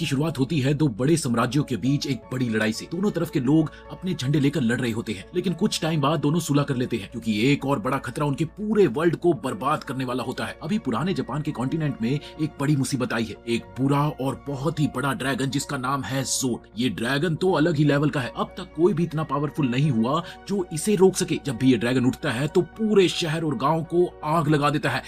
की शुरुआत होती है दो बड़े साम्राज्यों के बीच एक बड़ी लड़ाई से। दोनों तरफ के लोग अपने झंडे लेकर लड़ रहे होते हैं, लेकिन कुछ टाइम बाद दोनों सुलह कर लेते हैं क्योंकि एक और बड़ा खतरा उनके पूरे वर्ल्ड को बर्बाद करने वाला होता है। अभी पुराने जापान के कॉन्टिनेंट में एक बड़ी मुसीबत आई है, एक बुरा और बहुत ही बड़ा ड्रैगन जिसका नाम है ज़ोर्ड। ये ड्रैगन तो अलग ही लेवल का है, अब तक कोई भी इतना पावरफुल नहीं हुआ जो इसे रोक सके। जब भी ये ड्रैगन उठता है तो पूरे शहर और गांव को आग लगा देता है।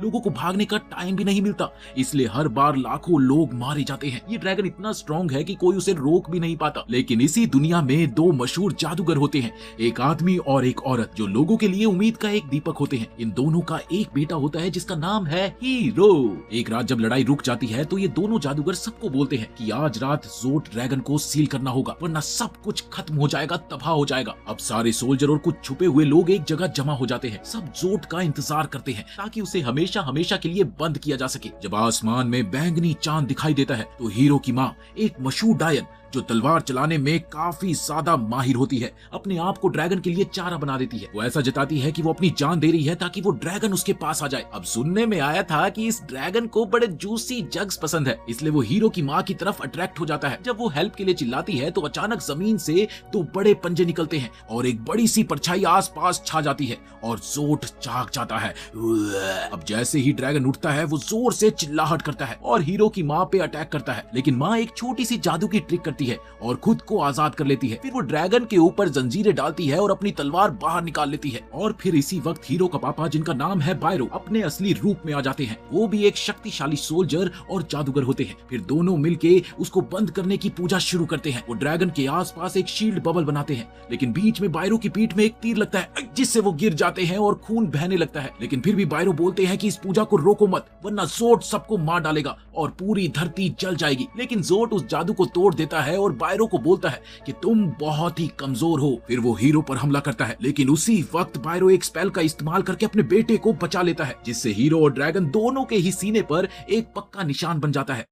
लोगों को भागने का टाइम भी नहीं मिलता, इसलिए हर बार लाखों लोग मारे जाते हैं। ये ड्रैगन इतना स्ट्रॉन्ग है कि कोई उसे रोक भी नहीं पाता। लेकिन इसी दुनिया में दो मशहूर जादूगर होते हैं, एक आदमी और एक औरत, जो लोगों के लिए उम्मीद का एक दीपक होते हैं। इन दोनों का एक बेटा होता है जिसका नाम है हीरो। एक रात जब लड़ाई रुक जाती है तो ये दोनों जादूगर सबको बोलते हैं कि आज रात ज़ोर्ड ड्रैगन को सील करना होगा, वरना सब कुछ खत्म हो जाएगा, तबाह हो जाएगा। अब सारे सोल्जर और कुछ छुपे हुए लोग एक जगह जमा हो जाते हैं। सब ज़ोर्ड का इंतजार करते हैं ताकि उसे हमेशा हमेशा के लिए बंद किया जा सके। जब आसमान में बैंगनी चांद दिखाई देता है तो हीरो की माँ, एक मशहूर डायन जो तलवार चलाने में काफी ज्यादा माहिर होती है, अपने आप को ड्रैगन के लिए चारा बना देती है। वो ऐसा जताती है कि वो अपनी जान दे रही है ताकि वो ड्रैगन उसके पास आ जाए। अब सुनने में आया था कि इस ड्रैगन को बड़े जूसी जग्स पसंद है, इसलिए वो हीरो की माँ की तरफ अट्रैक्ट हो जाता है। जब वो हेल्प के लिए चिल्लाती है तो अचानक जमीन से दो बड़े पंजे निकलते हैं और एक बड़ी सी परछाई आसपास छा जाती है और ज़ोर्ड जाग जाता है। अब जैसे ही ड्रैगन उठता है वो जोर से चिल्लाहट करता है और हीरो की माँ पे अटैक करता है, लेकिन माँ एक छोटी सी जादू की ट्रिक करती है और खुद को आजाद कर लेती है। फिर वो ड्रैगन के ऊपर जंजीरें डालती है और अपनी तलवार बाहर निकाल लेती है। और फिर इसी वक्त हीरो का पापा, जिनका नाम है बायरो, अपने असली रूप में आ जाते हैं। वो भी एक शक्तिशाली सोल्जर और जादूगर होते हैं। फिर दोनों मिलके उसको बंद करने की पूजा शुरू करते हैं। वो ड्रैगन के आसपास एक शील्ड बबल बनाते हैं, लेकिन बीच में बायरो की पीठ में एक तीर लगता है जिससे वो गिर जाते हैं और खून बहने लगता है। लेकिन फिर भी बायरो बोलते हैं कि इस पूजा को रोको मत, वरना ज़ोर्ड सबको मार डालेगा और पूरी धरती जल जाएगी। लेकिन ज़ोर्ड उस जादू को तोड़ देता है और बायरो को बोलता है कि तुम बहुत ही कमजोर हो। फिर वो हीरो पर हमला करता है, लेकिन उसी वक्त बायरो एक स्पेल का इस्तेमाल करके अपने बेटे को बचा लेता है, जिससे हीरो और ड्रैगन दोनों के ही सीने पर एक पक्का निशान बन जाता है।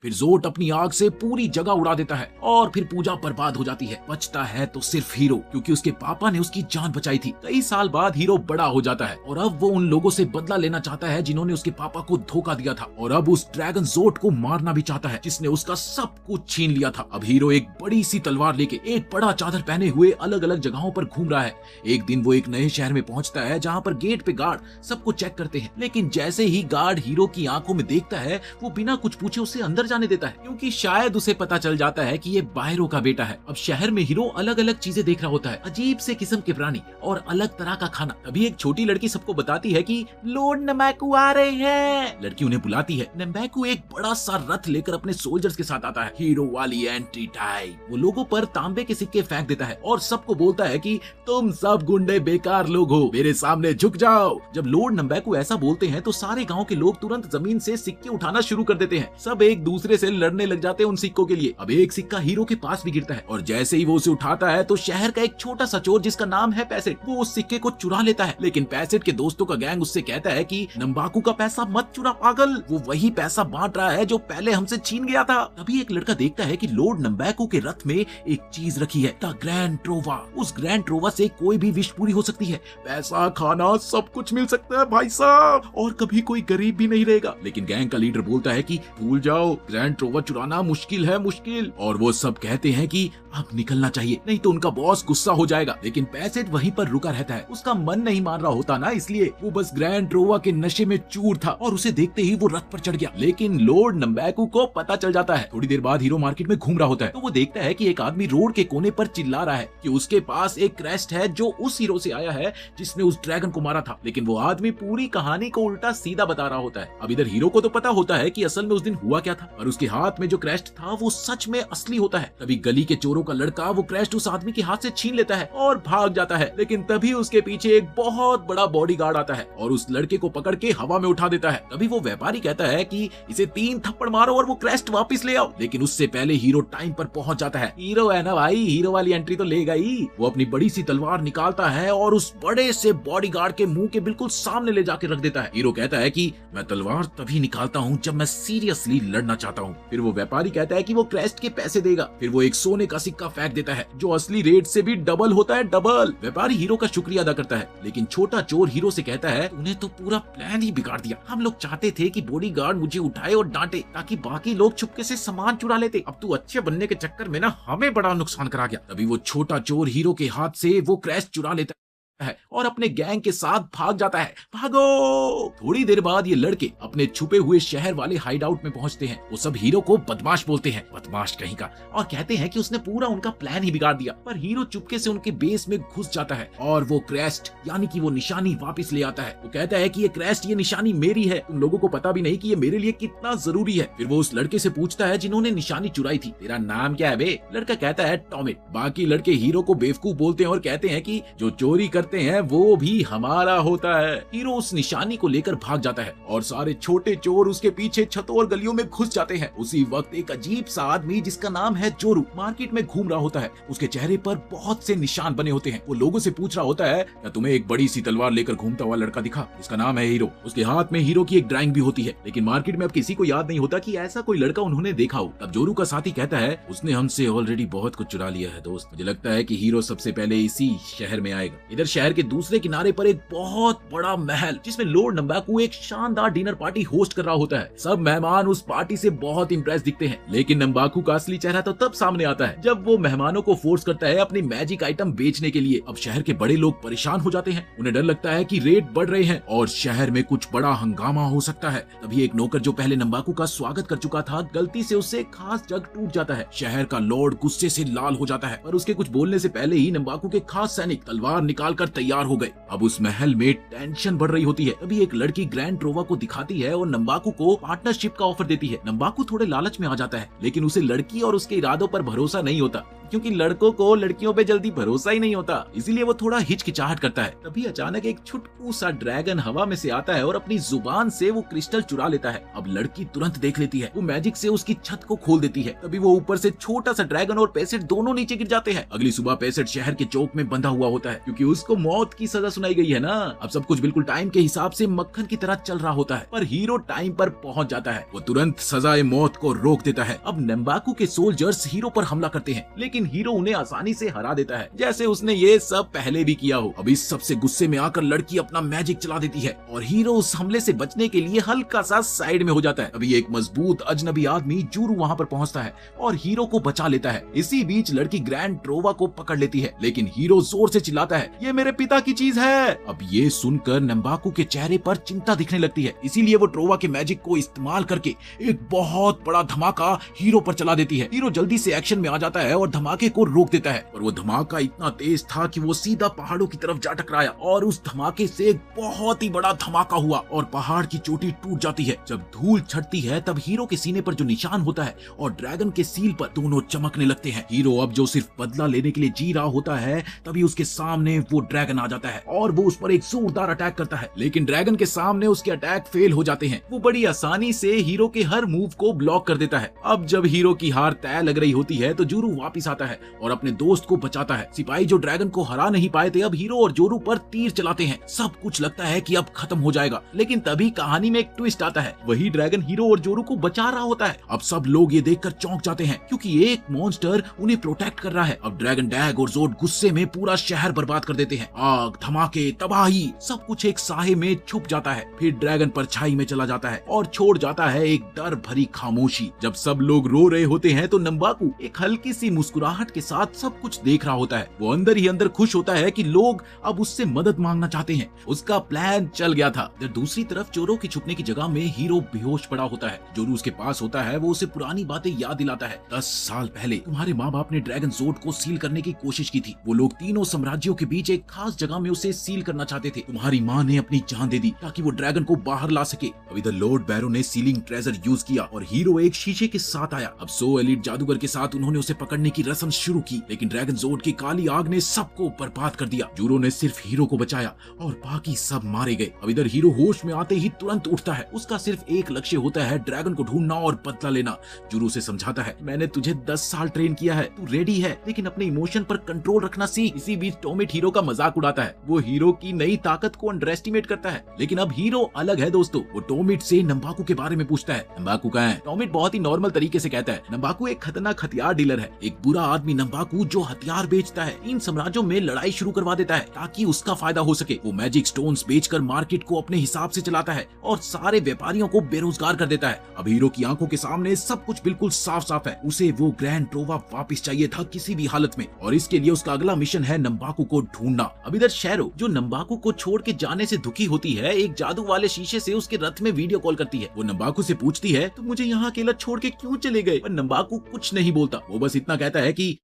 फिर ज़ोर्ड अपनी आग से पूरी जगह उड़ा देता है और फिर पूजा बर्बाद हो जाती है। बचता है तो सिर्फ हीरो, क्योंकि उसके पापा ने उसकी जान बचाई थी। कई साल बाद हीरो बड़ा हो जाता है और अब वो उन लोगों से बदला लेना चाहता है जिन्होंने उसके पापा को धोखा दिया था, और अब उस ड्रैगन ज़ोर्ड को मारना भी चाहता है जिसने उसका सब कुछ छीन लिया था। अब हीरो एक बड़ी सी तलवार लेके एक बड़ा चादर पहने हुए अलग अलग जगहों पर घूम रहा है। एक दिन वो एक नए शहर में पहुंचता है जहाँ पर गेट पे गार्ड सबको चेक करते हैं, लेकिन जैसे ही गार्ड हीरो की आंखों में देखता है वो बिना कुछ पूछे उसे अंदर जाने देता है, क्योंकि शायद उसे पता चल जाता है कि ये बायरो का बेटा है। अब शहर में हीरो अलग अलग चीजें देख रहा होता है, अजीब से किस्म के प्राणी और अलग तरह का खाना। तभी एक छोटी लड़की सबको बताती है कि लॉर्ड नम्बाकू आ रहे हैं। लड़की उन्हें बुलाती है। नम्बाकू एक बड़ा सा रथ लेकर अपने सोल्जर्स के साथ आता है, हीरो वाली एंटी टाइप। वो लोगों पर तांबे के सिक्के फेंक देता है और सबको बोलता है कि तुम सब गुंडे बेकार लोग हो, मेरे सामने झुक जाओ। जब लॉर्ड नम्बाकू ऐसा बोलते हैं तो सारे गाँव के लोग तुरंत जमीन से सिक्के उठाना शुरू कर देते हैं। सब एक दूसरे से लड़ने लग जाते हैं उन सिक्कों के लिए। अब एक सिक्का हीरो के पास भी गिरता है और जैसे ही वो उसे उठाता है तो शहर का एक छोटा सा चोर जिसका नाम है पैसेट, वो उस सिक्के को चुरा लेता है। लेकिन पैसेट के दोस्तों का गैंग उससे कहता है कि नम्बाकू का पैसा मत चुरा पागल, वो वही पैसा बांट रहा है जो पहले हमसे छीन गया था। तभी एक लड़का देखता है कि लॉर्ड नम्बाकू के रथ में एक चीज रखी है, द ग्रैंड ट्रोवा। उस ग्रैंड ट्रोवा से कोई भी विश पूरी हो सकती है, पैसा, खाना, सब कुछ मिल सकता है भाई साहब, और कभी कोई गरीब भी नहीं रहेगा। लेकिन गैंग का लीडर बोलता है कि भूल जाओ, ग्रैंड ट्रोवा चुराना मुश्किल है, मुश्किल। और वो सब कहते हैं कि अब निकलना चाहिए, नहीं तो उनका बॉस गुस्सा हो जाएगा। लेकिन पैसेट वहीं पर रुका रहता है, उसका मन नहीं मान रहा होता ना, इसलिए वो बस ग्रैंड ट्रोवा के नशे में चूर था और उसे देखते ही वो रथ पर चढ़ गया। लेकिन लॉर्ड नम्बाकू को पता चल जाता है। थोड़ी देर बाद हीरो मार्केट में घूम रहा होता है तो वो देखता है कि एक आदमी रोड के कोने पर चिल्ला रहा है कि उसके पास एक क्रेस्ट है जो उस हीरो से आया है जिसने उस ड्रैगन को मारा था। लेकिन वो आदमी पूरी कहानी को उल्टा सीधा बता रहा होता है। अब इधर हीरो को तो पता होता है कि असल में उस दिन हुआ क्या था, और उसके हाथ में जो क्रेस्ट था वो सच में असली होता है। तभी गली के चोरों का लड़का वो क्रेस्ट उस आदमी के हाथ से छीन लेता है और भाग जाता है। लेकिन तभी उसके पीछे एक बहुत बड़ा बॉडीगार्ड आता है और उस लड़के को पकड़ के हवा में उठा देता है। तभी वो व्यापारी कहता है कि इसे 3 थप्पड़ मारो और वो क्रेस्ट वापस ले आओ। लेकिन उससे पहले हीरो टाइम पर पहुंच जाता है। हीरो है ना भाई, हीरो वाली एंट्री तो लेगा ही। वो अपनी बड़ी सी तलवार निकालता है और उस बड़े से बॉडीगार्ड के मुंह के बिल्कुल सामने ले जाके रख देता है। हीरो कहता है कि मैं तलवार तभी निकालता हूँ जब मैं सीरियसली लड़ना चाहता हूँ। फिर वो व्यापारी कहता है कि वो क्रेस्ट के पैसे देगा। फिर वो एक सोने का सिक्का फेंक देता है जो असली रेट से भी डबल होता है, डबल। व्यापारी हीरो का शुक्रिया अदा करता है, लेकिन छोटा चोर हीरो से कहता है तूने तो पूरा प्लान ही बिगाड़ दिया। हम लोग चाहते थे कि बॉडीगार्ड मुझे उठाए और डांटे ताकि बाकी लोग चुपके से सामान चुरा लेते। अब तू अच्छे बनने के चक्कर में ना हमें बड़ा नुकसान करा गया। तभी वो छोटा चोर हीरो के हाथ से वो क्रेस्ट चुरा लेता है और अपने गैंग के साथ भाग जाता है। भागो। थोड़ी देर बाद ये लड़के अपने छुपे हुए शहर वाले हाइड आउट में पहुंचते हैं। वो सब हीरो को बदमाश बोलते हैं, बदमाश कहीं का, और कहते हैं कि उसने पूरा उनका प्लान ही बिगाड़ दिया। पर हीरो चुपके से उनके बेस में घुस जाता है और वो क्रेस्ट यानी कि वो निशानी वापस ले आता है। वो कहता है कि ये क्रेस्ट, ये निशानी मेरी है, तुम लोगों को पता भी नहीं कि ये मेरे लिए कितना जरूरी है। फिर वो उस लड़के से पूछता है जिन्होंने निशानी चुराई थी, तेरा नाम क्या है बे? लड़का कहता है टॉमिट। बाकी लड़के हीरो को बेवकूफ बोलते हैं और कहते हैं कि जो चोरी करते हैं वो भी हमारा होता है। हीरो उस निशानी को लेकर भाग जाता है और सारे छोटे चोर उसके पीछे छतों और गलियों में घुस जाते हैं। उसी वक्त एक अजीब सा आदमी जिसका नाम है जोरू मार्केट में घूम रहा होता है। उसके चेहरे पर बहुत से निशान बने होते हैं। वो लोगों से पूछ रहा होता है क्या तुम्हें एक बड़ी सी तलवार लेकर घूमता हुआ लड़का दिखा? उसका नाम है हीरो। उसके हाथ में हीरो की एक ड्राइंग भी होती है, लेकिन मार्केट में अब किसी को याद नहीं होता कि ऐसा कोई लड़का उन्होंने देखा हो। तब जोरू का साथी कहता है उसने हमसे ऑलरेडी बहुत कुछ चुरा लिया है दोस्त, मुझे लगता है कि हीरो सबसे पहले इसी शहर में आएगा। इधर शहर के दूसरे किनारे पर एक बहुत बड़ा महल जिसमें लॉर्ड नंबाकू एक शानदार डिनर पार्टी होस्ट कर रहा होता है। सब मेहमान उस पार्टी से बहुत इंप्रेस दिखते हैं, लेकिन नंबाकू का असली चेहरा तो तब सामने आता है जब वो मेहमानों को फोर्स करता है अपनी मैजिक आइटम बेचने के लिए। अब शहर के बड़े लोग परेशान हो जाते हैं, उन्हें डर लगता है कि रेट बढ़ रहे हैं और शहर में कुछ बड़ा हंगामा हो सकता है। तभी एक नौकर जो पहले नंबाकू का स्वागत कर चुका था, गलती से उससे खास जग टूट जाता है। शहर का लॉर्ड गुस्से से लाल हो जाता है, पर उसके कुछ बोलने से पहले ही नंबाकू के खास सैनिक तलवार निकालकर तैयार हो गए। अब उस महल में टेंशन बढ़ रही होती है। तभी एक लड़की ग्रैंड ट्रोवा को दिखाती है और नंबाकू को पार्टनरशिप का ऑफर देती है। नंबाकू थोड़े लालच में आ जाता है, लेकिन उसे लड़की और उसके इरादों पर भरोसा नहीं होता, क्योंकि लड़कों को लड़कियों पे जल्दी भरोसा ही नहीं होता, इसीलिए वो थोड़ा हिचकिचाहट करता है। तभी अचानक एक छुटकू सा ड्रैगन हवा में से आता है और अपनी जुबान से वो क्रिस्टल चुरा लेता है। अब लड़की तुरंत देख लेती है, वो मैजिक से उसकी छत को खोल देती है। तभी वो ऊपर से छोटा सा ड्रैगन और पैसेट दोनों नीचे गिर जाते हैं। अगली सुबह पैसेट शहर के चौक में बंधा हुआ होता है, क्योंकि उसको मौत की सजा सुनाई गई है ना। अब सब कुछ बिल्कुल टाइम के हिसाब से मक्खन की तरह चल रहा होता है, पर हीरो टाइम पर पहुंच जाता है। वो तुरंत सजाए मौत को रोक देता है। अब नंबाकू के सोल्जर्स हीरो पर हमला करते हैं, लेकिन हीरो उन्हें आसानी से हरा देता है, जैसे उसने ये सब पहले भी किया हो। अब इस सबसे गुस्से में आकर लड़की अपना मैजिक चला देती है और हीरो उस हमले से बचने के लिए हल्का सा साइड में हो जाता है। अभी एक मजबूत अजनबी आदमी जूरू वहां पर पहुंचता है और हीरो को बचा लेता है। इसी बीच लड़की ग्रैंड ट्रोवा को पकड़ लेती है, लेकिन हीरो जोर से चिल्लाता है ये मेरे पिता की चीज है। अब ये सुनकर नंबाकू के चेहरे पर चिंता दिखने लगती है, इसीलिए वो ट्रोवा के मैजिक को इस्तेमाल करके एक बहुत बड़ा धमाका हीरो पर चला देती है। हीरो जल्दी से एक्शन में आ जाता है और धमाके को रोक देता है, पर वो धमाका इतना तेज था कि वो सीधा पहाड़ों की तरफ जा टकराया और उस धमाके से एक बहुत ही बड़ा धमाका हुआ और पहाड़ की चोटी टूट जाती है। जब धूल छटती है तब हीरो के सीने पर जो निशान होता है और ड्रैगन के सील पर दोनों चमकने लगते हैं। हीरो अब जो सिर्फ बदला लेने के लिए जी रहा होता है, तभी उसके सामने वो ड्रैगन आ जाता है और वो उस पर एक जोरदार अटैक करता है, लेकिन ड्रैगन के सामने उसके अटैक फेल हो जाते हैं। वो बड़ी आसानी से हीरो के हर मूव को ब्लॉक कर देता है। अब जब हीरो की हार तय लग रही होती है तो जोरू वापिस आता है और अपने दोस्त को बचाता है। सिपाही जो ड्रैगन को हरा नहीं पाए थे, अब हीरो और जोरू पर तीर चलाते हैं। सब कुछ लगता है कि अब खत्म हो जाएगा, लेकिन तभी कहानी में एक ट्विस्ट आता है। वही ड्रैगन हीरो और जोरू को बचा रहा होता है। अब सब लोग ये देखकर चौंक जाते हैं, क्योंकि एक मॉन्स्टर उन्हें प्रोटेक्ट कर रहा है। अब ड्रैगन डैग और जोड गुस्से में पूरा शहर बर्बाद कर देते हैं। आग, धमाके, तबाही, सब कुछ एक साहे में छुप जाता है। फिर ड्रैगन परछाई में चला जाता है और छोड़ जाता है एक डर भरी खामोशी। जब सब लोग रो रहे होते हैं तो नंबाकू एक हल्की सी मुस्कुराहट के साथ सब कुछ देख रहा होता है। वो अंदर ही अंदर खुश होता है कि लोग अब उससे मदद मांगना चाहते हैं। उसका प्लान चल गया था। दूसरी तरफ चोरों की छुपने की जगह में हीरो बेहोश पड़ा होता है। जोरू उसके पास होता है, वो उसे पुरानी बातें याद दिलाता है। 10 साल पहले तुम्हारे माँ बाप ने ड्रैगन जोड को सील करने की कोशिश की थी। वो लोग तीनों साम्राज्यों के बीच एक खास जगह में उसे सील करना चाहते थे। तुम्हारी माँ ने अपनी जान दे दी ताकि वो ड्रैगन को बाहर ला सके। अब इधर लॉर्ड बैरो ने सीलिंग ट्रेजर यूज किया और हीरो एक शीशे के साथ आया। अब 100 एलीट जादूगर के साथ उन्होंने उसे पकड़ने की कसम शुरू की, लेकिन ड्रैगन जोड की काली आग ने सबको बर्बाद कर दिया। जोरो ने सिर्फ हीरो को बचाया और बाकी सब मारे गए। अब इधर हीरो होश में आते ही तुरंत उठता है। उसका सिर्फ एक लक्ष्य होता है, ड्रैगन को ढूंढना और बदला लेना। जोरो से समझाता है, मैंने तुझे 10 साल ट्रेन किया है, तू रेडी है, लेकिन अपने इमोशन पर कंट्रोल रखना सीख। इसी बीच टॉमिट हीरो का मजाक उड़ाता है। वो हीरो की नई ताकत को अंडर एस्टिमेट करता है, लेकिन अब हीरो अलग है दोस्तों। वो टॉमिट से नंबाकू के बारे में पूछता है, नंबाकू कहाँ है? टॉमिट बहुत ही नॉर्मल तरीके से कहता है, नंबाकू एक खतरनाक हथियार डीलर है, एक बुरा आदमी नंबाकू जो हथियार बेचता है। इन साम्राज्यों में लड़ाई शुरू करवा देता है ताकि उसका फायदा हो सके। वो मैजिक स्टोन्स बेचकर मार्केट को अपने हिसाब से चलाता है और सारे व्यापारियों को बेरोजगार कर देता है। अब हीरो की आंखों के सामने सब कुछ बिल्कुल साफ साफ है। उसे वो ग्रैंड ट्रोवा वापस चाहिए था किसी भी हालत में, और इसके लिए उसका अगला मिशन है नंबाकू को ढूंढना। अब इधर शैरो, जो नंबाकू को छोड़ के जाने से दुखी होती है, एक जादू वाले शीशे से उसके रथ में वीडियो कॉल करती है। वो नंबाकू से पूछती है, तुम मुझे यहाँ अकेला छोड़ के क्यों चले गए? पर नंबाकू कुछ नहीं बोलता। वो बस इतना कहता है कि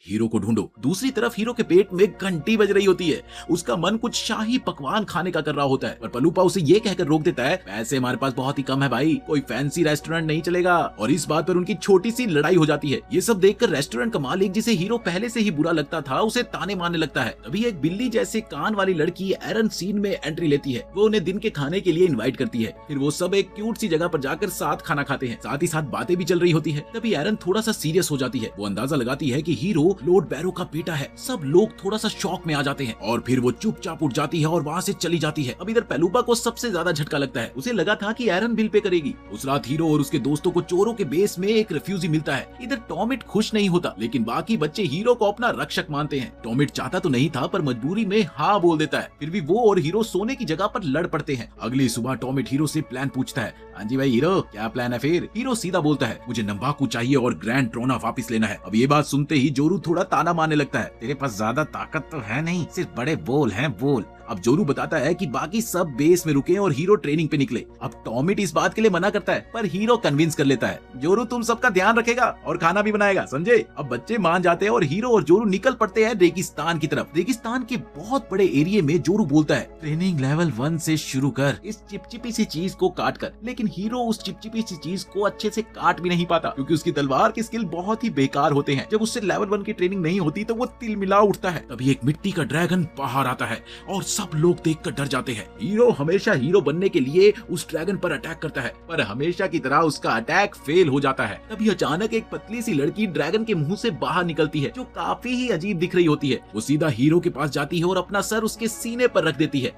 हीरो को ढूंढो। दूसरी तरफ हीरो के पेट में घंटी बज रही होती है। उसका मन कुछ शाही पकवान खाने का कर रहा होता है, पर पलूपा उसे ये कहकर रोक देता है, पैसे हमारे पास बहुत ही कम है भाई, कोई फैंसी रेस्टोरेंट नहीं चलेगा। और इस बात पर उनकी छोटी सी लड़ाई हो जाती है। ये सब देखकर रेस्टोरेंट का मालिक, जिसे हीरो पहले से ही बुरा लगता था, उसे ताने मारने लगता है। तभी एक बिल्ली जैसे कान वाली लड़की एरन सीन में एंट्री लेती है। वो उन्हें दिन के खाने के लिए इन्वाइट करती है। फिर वो सब एक क्यूट सी जगह पर जाकर साथ खाना खाते हैं, साथ ही साथ बातें भी चल रही होती है। तभी एरन थोड़ा सा सीरियस हो जाती है। वो अंदाजा लगाती है कि हीरो लॉर्ड बैरो का बेटा है। सब लोग थोड़ा सा शॉक में आ जाते हैं और फिर वो चुपचाप उठ जाती है और वहाँ से चली जाती है। अब इधर पेलूपा को सबसे ज्यादा झटका लगता है। उसे लगा था कि एरन बिल पे करेगी। उस रात हीरो और उसके दोस्तों को चोरों के बेस में एक रिफ्यूजी मिलता है। इधर टॉमिट खुश नहीं होता, लेकिन बाकी बच्चे हीरो को अपना रक्षक मानते हैं। टॉमिट चाहता तो नहीं था, पर मजबूरी में हाँ बोल देता है। फिर भी वो और हीरो सोने की जगह पर लड़ पड़ते हैं। अगली सुबह टॉमिट हीरो से प्लान पूछता है, हाँ जी भाई हीरो, क्या प्लान है? फिर हीरो सीधा बोलता है, मुझे नंबाकू चाहिए और ग्रैंड ट्रोना वापस लेना है। अब ये बात सुनते ही जोरू थोड़ा ताना मारने लगता है, तेरे पास ज्यादा ताकत तो है नहीं, सिर्फ बड़े बोल हैं बोल। अब जोरू बताता है कि बाकी सब बेस में रुके और हीरो ट्रेनिंग पे निकले। अब टॉमिट इस बात के लिए मना करता है, पर हीरो कन्विंस कर लेता है, जोरू तुम सबका ध्यान रखेगा और खाना भी बनाएगा, समझे? अब बच्चे मान जाते हैं और हीरो और जोरू निकल पड़ते हैं रेगिस्तान की तरफ। रेगिस्तान के बहुत बड़े एरिया में जोरू बोलता है, ट्रेनिंग लेवल 1 से शुरू कर, इस चिपचिपी सी चीज को काट कर। लेकिन हीरो उस चिपचिपी सी चीज को अच्छे से काट भी नहीं पाता, क्योंकि उसकी तलवार के स्किल बहुत ही बेकार होते हैं। जब उससे लेवल 1 की ट्रेनिंग नहीं होती तो वो तिलमिला उठता है। तभी एक मिट्टी का ड्रैगन बाहर आता है और सब लोग देखकर डर जाते हैं। हीरो हमेशा हीरो बनने के लिए उस ड्रैगन पर अटैक करता है, पर हमेशा की तरह उसका अटैक फेल हो जाता है। तभी अचानक एक पतली सी लड़की ड्रैगन के मुंह से बाहर निकलती है, जो काफी ही अजीब दिख रही होती है। वो सीधा हीरो के पास जाती है और अपना सर उसके सीने पर रख देती है।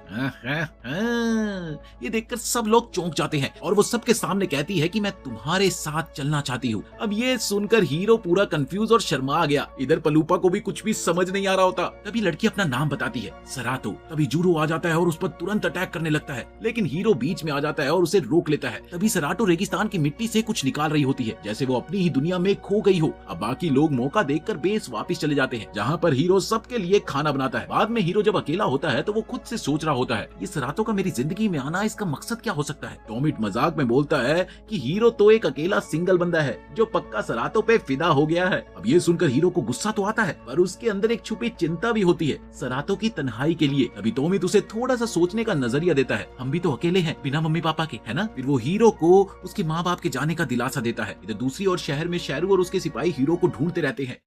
ये देखकर सब लोग चौंक जाते हैं और वो सबके सामने कहती है कि मैं तुम्हारे साथ चलना चाहती हूँ। अब ये सुनकर हीरो पूरा कंफ्यूज और शर्मा गया। इधर पलूपा को भी कुछ भी समझ नहीं आ रहा होता। तभी लड़की अपना नाम बताती है, सरातो। तभी जूरो आ जाता है और उस पर तुरंत अटैक करने लगता है, लेकिन हीरो बीच में आ जाता है और उसे रोक लेता है। तभी सराटो रेगिस्तान की मिट्टी से कुछ निकाल रही होती है, जैसे वो अपनी ही दुनिया में खो गई हो। अब बाकी लोग मौका देखकर बेस वापस चले जाते हैं, जहाँ पर हीरो सबके लिए खाना बनाता है। बाद में हीरो जब अकेला होता है तो वो खुद से सोच रहा होता है, ये सराटो का मेरी जिंदगी में आना, इसका मकसद क्या हो सकता है? टॉमिट मजाक में बोलता है कि हीरो तो एक अकेला सिंगल बंदा है जो पक्का सराटो पे फिदा हो गया है। अब ये सुनकर हीरो को गुस्सा तो आता है, पर उसके अंदर एक छुपी चिंता भी होती है, सराटो की तन्हाई के लिए। अभी टॉमिट उसे थोड़ा सा सोचने का नजरिया देता है, हम भी तो अकेले हैं बिना मम्मी पापा के, है ना? फिर वो हीरो को उसके माँ बाप के जाने का दिलासा देता है। इधर दूसरी ओर शहर में शैरू और उसके सिपाही हीरो को ढूंढते रहते हैं।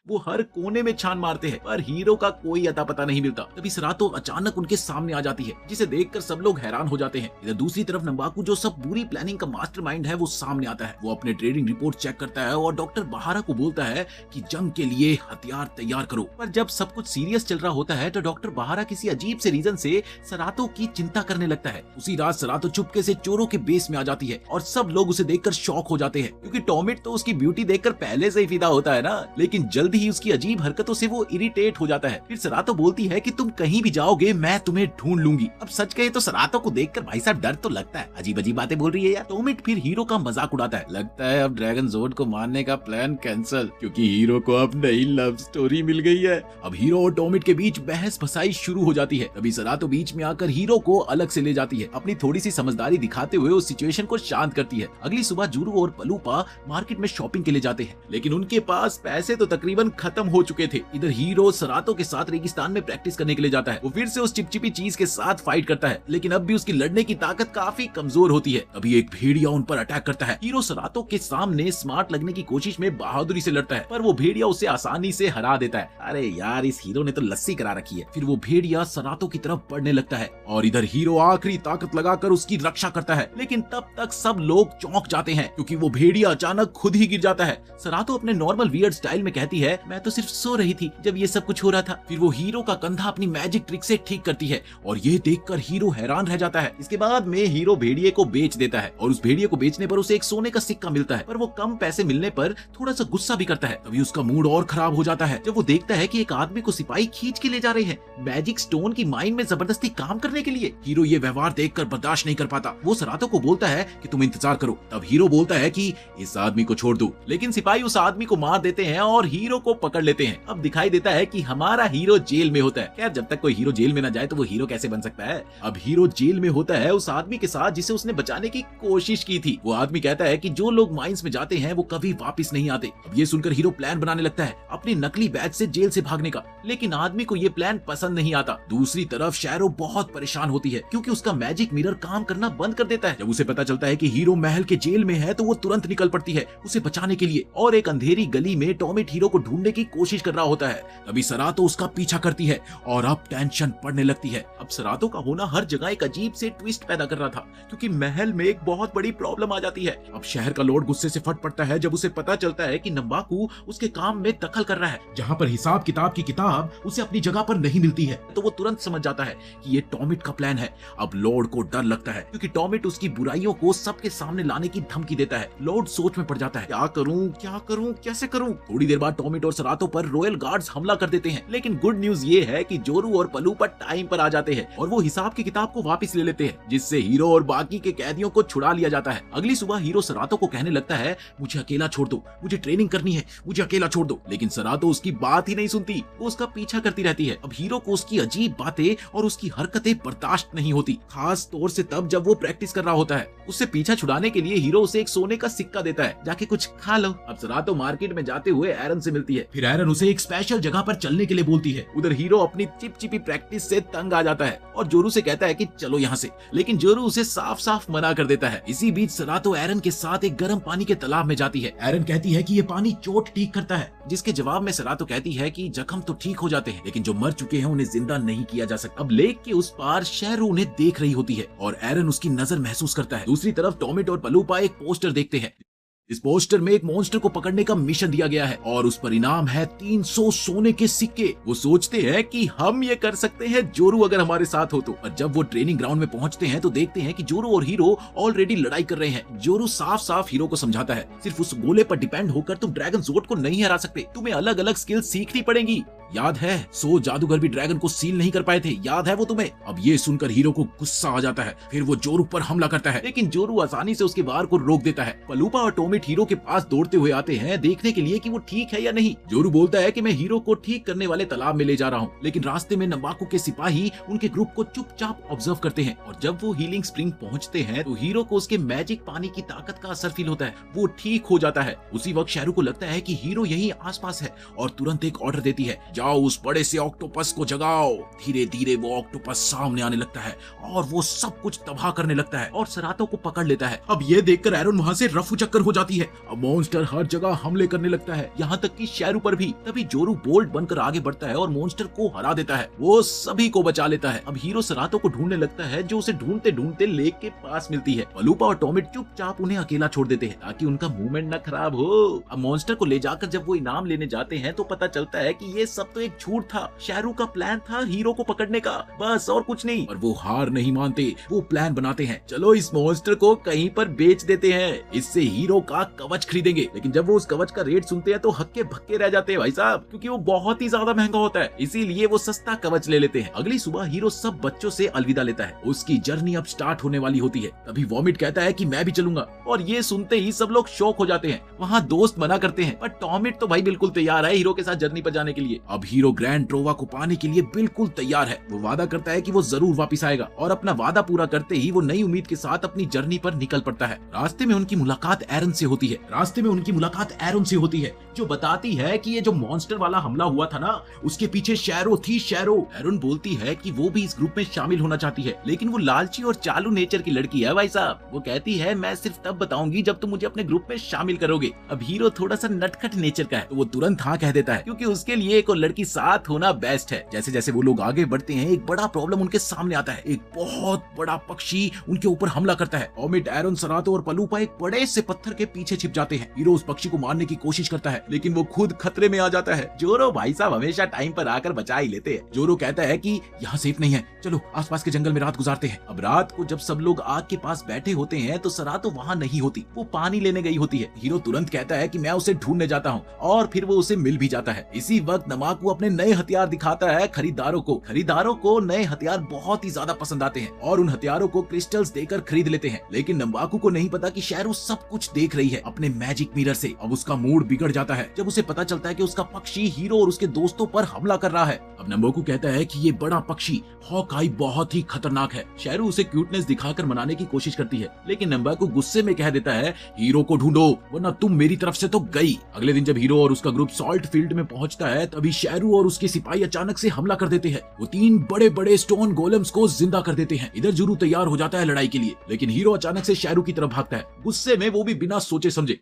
वो हर कोने में छान मारते हैं, पर हीरो का कोई अता पता नहीं मिलता। तभी सरातो अचानक उनके सामने आ जाती है, जिसे देखकर सब लोग हैरान हो जाते हैं। इधर दूसरी तरफ नंबाकू, जो सब बुरी प्लानिंग का मास्टरमाइंड है, वो सामने आता है। वो अपने ट्रेनिंग रिपोर्ट चेक करता है और डॉक्टर बहारा को बोलता है कि जंग के लिए हथियार तैयार करो। पर जब सब कुछ सीरियस चल रहा होता है तो डॉक्टर बहारा किसी अजीब से रीजन से सरातो की चिंता करने लगता है। उसी रात सरातो चुपके से चोरों के बेस में आ जाती है और सब लोग उसे देखकर शॉक हो जाते हैं, क्योंकि टॉमिट तो उसकी ब्यूटी देखकर पहले से ही फिदा होता है ना। लेकिन जल्द ही उसकी अजीब हरकतों से वो इरिटेट हो जाता है। फिर सरातो बोलती है कि तुम कहीं भी जाओगे मैं तुम्हें ढूंढ लूंगी। अब सच कहे तो सरातो को देखकर भाई साहब डर तो लगता है, अजीब अजीब बातें बोल रही है यार। टॉमिट फिर हीरो का मजाक उड़ाता है, लगता है अब ड्रैगन जोड को मारने का प्लान कैंसिल, क्योंकि हीरो को अब नई लव स्टोरी मिल गई है। अब हीरो और टॉमिट के बीच बहस बसाई शुरू हो जाती है। तभी सरातो बीच में आकर हीरो को अलग से ले जाती है, अपनी थोड़ी सी समझदारी दिखाते हुए उस सिचुएशन को शांत करती है। अगली सुबह जूरू और पलूपा मार्केट में शॉपिंग के लिए जाते हैं, लेकिन उनके पास पैसे तो तकरीबन गन खत्म हो चुके थे। इधर हीरो सरातो के साथ रेगिस्तान में प्रैक्टिस करने के लिए जाता है। वो फिर से उस चिपचिपी चीज के साथ फाइट करता है, लेकिन अब भी उसकी लड़ने की ताकत काफी कमजोर होती है। अभी एक भेड़िया उन पर अटैक करता है। हीरो सरातो के सामने स्मार्ट लगने की कोशिश में बहादुरी से लड़ता है, पर वो भेड़िया उसे आसानी से हरा देता है। अरे यार, इस हीरो ने तो लस्सी करा रखी है। फिर वो भेड़िया सरातो की तरफ बढ़ने लगता है और इधर हीरो आखिरी ताकत लगाकर उसकी रक्षा करता है, लेकिन तब तक सब लोग चौंक जाते हैं क्योंकि वो भेड़िया अचानक खुद ही गिर जाता है। सरातो अपने नॉर्मल वियर्ड स्टाइल में कहती है, मैं तो सिर्फ सो रही थी जब ये सब कुछ हो रहा था। फिर वो हीरो का कंधा अपनी मैजिक ट्रिक से ठीक करती है और ये देखकर हीरो हैरान रह जाता है। इसके बाद में हीरो भेड़िए को बेच देता है और उस भेड़िए को बेचने पर उसे एक सोने का सिक्का मिलता है, पर वो कम पैसे मिलने पर थोड़ा सा गुस्सा भी करता है। तभी उसका मूड और खराब हो जाता है जब वो देखता है कि एक आदमी को सिपाही खींच के ले जा रहे हैं मैजिक स्टोन की माइन में जबरदस्ती काम करने के लिए। हीरो ये व्यवहार देखकर बर्दाश्त नहीं कर पाता। वो सरातो को बोलता है कि तुम इंतजार करो। तब हीरो बोलता है कि इस आदमी को छोड़ दो, लेकिन सिपाही उस आदमी को मार देते हैं और हीरो को पकड़ लेते हैं। अब दिखाई देता है कि हमारा हीरो जेल में होता है। खैर, जब तक कोई हीरो जेल में ना जाए तो वो हीरो कैसे बन सकता है। अब हीरो जेल में होता है उस आदमी के साथ जिसे उसने बचाने की कोशिश की थी। वो आदमी कहता है कि जो लोग माइंस में जाते हैं वो कभी वापस नहीं आते। अब ये सुनकर हीरो प्लान बनाने लगता है अपनी नकली बैज से जेल से भागने का, लेकिन आदमी को ये प्लान पसंद नहीं आता। दूसरी तरफ शैरो बहुत परेशान होती है क्योंकि उसका मैजिक मिरर काम करना बंद कर देता है। जब उसे पता चलता है कि हीरो महल के जेल में है तो वो तुरंत निकल पड़ती है उसे बचाने के लिए और एक अंधेरी गली में टॉमिट हीरो को ढूंढने की कोशिश कर रहा होता है। तभी सरातो उसका पीछा करती है और अब टेंशन पड़ने लगती है। अब सरातो का होना हर जगह एक अजीब से ट्विस्ट पैदा कर रहा था क्योंकि महल में एक बहुत बड़ी प्रॉब्लम आ जाती है। अब शहर का लॉर्ड गुस्से से फट पड़ता है जब उसे पता चलता है कि नंबाकू उसके काम में दखल कर रहा है। जहां पर हिसाब किताब की किताब उसे अपनी जगह पर नहीं मिलती है तो वो तुरंत समझ जाता है कि ये टॉमिट का प्लान है। अब लॉर्ड को डर लगता है क्योंकि टॉमिट उसकी बुराइयों को सबके सामने लाने की धमकी देता है। लॉर्ड सोच में पड़ जाता है, क्या करूं, कैसे करूं। थोड़ी देर बाद टॉमिट और सरातो पर रॉयल गार्ड्स हमला कर देते हैं, लेकिन गुड न्यूज ये है कि जोरू और पलूपा टाइम पर आ जाते हैं और वो हिसाब की किताब को वापस ले लेते हैं, जिससे हीरो और बाकी के कैदियों को छुड़ा लिया जाता है। अगली सुबह हीरो सरातो को कहने लगता है, मुझे अकेला छोड़ दो, मुझे ट्रेनिंग करनी है, मुझे अकेला छोड़ दो। लेकिन सरातो उसकी बात ही नहीं सुनती, वो उसका पीछा करती रहती है। अब हीरो को उसकी अजीब बातें और उसकी हरकतें बर्दाश्त नहीं होती, खास तौर से तब जब वो प्रैक्टिस कर रहा होता है। उससे पीछा छुड़ाने के लिए हीरो उसे एक सोने का सिक्का देता है, जाके कुछ खा लो। अब सरातो मार्केट में जाते हुए एरन से मिलती है, फिर एरन उसे एक स्पेशल जगह पर चलने के लिए बोलती है। उधर हीरो अपनी चिपचिपी प्रैक्टिस से तंग आ जाता है और जोरू से कहता है कि चलो यहाँ से, लेकिन जोरू उसे साफ साफ मना कर देता है। इसी बीच सरातो एरन के साथ एक गर्म पानी के तालाब में जाती है। एरन कहती है कि ये पानी चोट ठीक करता है, जिसके जवाब में सरातो कहती है कि जख्म तो ठीक हो जाते हैं लेकिन जो मर चुके हैं उन्हें जिंदा नहीं किया जा सकता। अब लेक के उस पार शैरो उन्हें देख रही होती है और एरन उसकी नजर महसूस करता है। दूसरी तरफ टॉमिट और पलूपा एक पोस्टर देखते हैं। इस पोस्टर में एक मॉन्स्टर को पकड़ने का मिशन दिया गया है और उस पर इनाम है 300 सोने के सिक्के। वो सोचते हैं कि हम ये कर सकते हैं जोरू अगर हमारे साथ हो तो। और जब वो ट्रेनिंग ग्राउंड में पहुंचते हैं तो देखते हैं कि जोरू और हीरो ऑलरेडी लड़ाई कर रहे हैं। जोरू साफ साफ हीरो को समझाता है, सिर्फ उस गोले पर डिपेंड होकर तुम ड्रैगन जोड को नहीं हरा सकते, तुम्हें अलग अलग स्किल सीखनी पड़ेगी। याद है 100 जादूगर भी ड्रैगन को सील नहीं कर पाए थे, याद है वो तुम्हें। अब ये सुनकर हीरो को गुस्सा आ जाता है, फिर वो जोरू पर हमला करता है, लेकिन जोरू आसानी से उसके वार को रोक देता है। पलूपा और टॉमिट हीरो के पास दौड़ते हुए आते हैं देखने के लिए कि वो ठीक है या नहीं। जोरू बोलता है कि मैं हीरो को ठीक करने वाले तालाब में ले जा रहा हूँ, लेकिन रास्ते में नंबाकू के सिपाही उनके ग्रुप को चुपचाप ऑब्जर्व करते हैं और जब वो हीलिंग स्प्रिंग पहुंचते हैं तो हीरो को उसके मैजिक पानी की ताकत का असर फील होता है, वो ठीक हो जाता है। उसी वक्त शैरू को लगता है कि हीरो यही आसपास है और तुरंत एक ऑर्डर देती है, जाओ उस बड़े से ऑक्टोपस को जगाओ। धीरे धीरे वो ऑक्टोपस सामने आने लगता है और वो सब कुछ तबाह करने लगता है और सरातो को पकड़ लेता है। अब ये देखकर एरन वहां से रफू चक्कर हो जाती है। अब मॉन्स्टर हर जगह हमले करने लगता है, यहाँ तक कि शैरू पर भी। तभी जोरू बोल्ड बनकर आगे बढ़ता है और मॉन्स्टर को हरा देता है, वो सभी को बचा लेता है। अब हीरो सरातो को ढूंढने लगता है जो उसे ढूंढते ढूंढते लेक के पास मिलती है। पलूपा और टॉमिट चुपचाप उन्हें अकेला छोड़ देते हैं ताकि उनका मूवमेंट न खराब हो। अब मॉन्स्टर को ले जाकर जब वो इनाम लेने जाते हैं तो पता चलता है कि ये सब तो एक झूठ था, शैरू का प्लान था हीरो को पकड़ने का, बस और कुछ नहीं। और वो हार नहीं मानते, वो प्लान बनाते हैं, चलो इस मॉन्स्टर को कहीं पर बेच देते हैं, इससे हीरो का कवच खरीदेंगे। लेकिन जब वो उस कवच का रेट सुनते हैं तो हक्के भक्के रह जाते हैं भाई साहब, क्योंकि वो बहुत ही ज्यादा महंगा होता है, इसीलिए वो सस्ता कवच ले लेते हैं। अगली सुबह हीरो सब बच्चों से अलविदा लेता है, उसकी जर्नी अब स्टार्ट होने वाली होती है। तभी वॉमिट कहता है कि मैं भी चलूंगा और ये सुनते ही सब लोग शॉक हो जाते हैं। वहाँ दोस्त मना करते हैं पर टॉमिट तो भाई बिल्कुल तैयार है हीरो के साथ जर्नी पर जाने के लिए। अब अब हीरो ग्रैंड ट्रोवा को पाने के लिए बिल्कुल तैयार है। वो वादा करता है कि वो जरूर वापस आएगा और अपना वादा पूरा करते ही वो नई उम्मीद के साथ अपनी जर्नी पर निकल पड़ता है। रास्ते में उनकी मुलाकात एरन से होती है जो बताती है कि ये जो मॉन्स्टर वाला हमला हुआ था ना, उसके पीछे शैरो थी। शैरो एरन बोलती है कि वो भी इस ग्रुप में शामिल होना चाहती है, लेकिन वो लालची और चालू नेचर की लड़की है भाई साहब। वो कहती है मैं सिर्फ तब बताऊंगी जब तुम मुझे अपने ग्रुप में शामिल करोगे। अब हीरो थोड़ा सा नटखट नेचर का है तो वो तुरंत हाँ कह देता है, क्योंकि उसके लिए एक और लड़की साथ होना बेस्ट है। जैसे जैसे वो लोग आगे बढ़ते हैं एक बड़ा प्रॉब्लम उनके सामने आता है। एक बहुत बड़ा पक्षी उनके ऊपर हमला करता है। ओमिट, एरन, सरातो और पलूपा एक बड़े से पत्थर के पीछे छिप जाते हैं। हीरो उस पक्षी को मारने की कोशिश करता है, लेकिन वो खुद खतरे में आ जाता है। जोरो भाई साहब हमेशा टाइम पर आकर बचा ही लेते हैं। जोरो कहता है कि यहाँ सेफ नहीं है, चलो आसपास के जंगल में रात गुजारते हैं। अब रात को जब सब लोग आग के पास बैठे होते हैं तो सरातो वहाँ नहीं होती, वो पानी लेने गई होती है। हीरो तुरंत कहता है कि मैं उसे ढूंढने जाता हूँ और फिर वो उसे मिल भी जाता है। इसी वक्त नमाकू अपने नए हथियार दिखाता है खरीदारों को नए हथियार बहुत ही ज्यादा पसंद आते हैं और उन हथियारों को क्रिस्टल्स देकर खरीद लेते हैं। लेकिन नंबाकू को नहीं पता कि शैरो सब कुछ देख रही है अपने मैजिक मिरर से। अब उसका मूड बिगड़ जाता है जब उसे पता चलता है कि उसका पक्षी हीरो और उसके दोस्तों पर हमला कर रहा है। अब नंबाकू कहता है कि ये बड़ा पक्षी हॉकाई बहुत ही खतरनाक है। शैरो उसे क्यूटनेस दिखाकर मनाने की कोशिश करती है, लेकिन नंबाकू गुस्से में कह देता है हीरो को ढूंढो वरना तुम मेरी तरफ से तो गई। अगले दिन जब हीरो और उसका ग्रुप सॉल्ट फील्ड में पहुंचता है तभी शैरो और उसके सिपाही अचानक से हमला कर देते हैं। वो 3 बड़े बड़े स्टोन गोलेम्स को जिंदा कर देते हैं। इधर जुरू तैयार हो जाता है लड़ाई के लिए, लेकिन हीरो अचानक से शैरो की तरफ भागता है, गुस्से में, वो भी बिना सोचे समझे,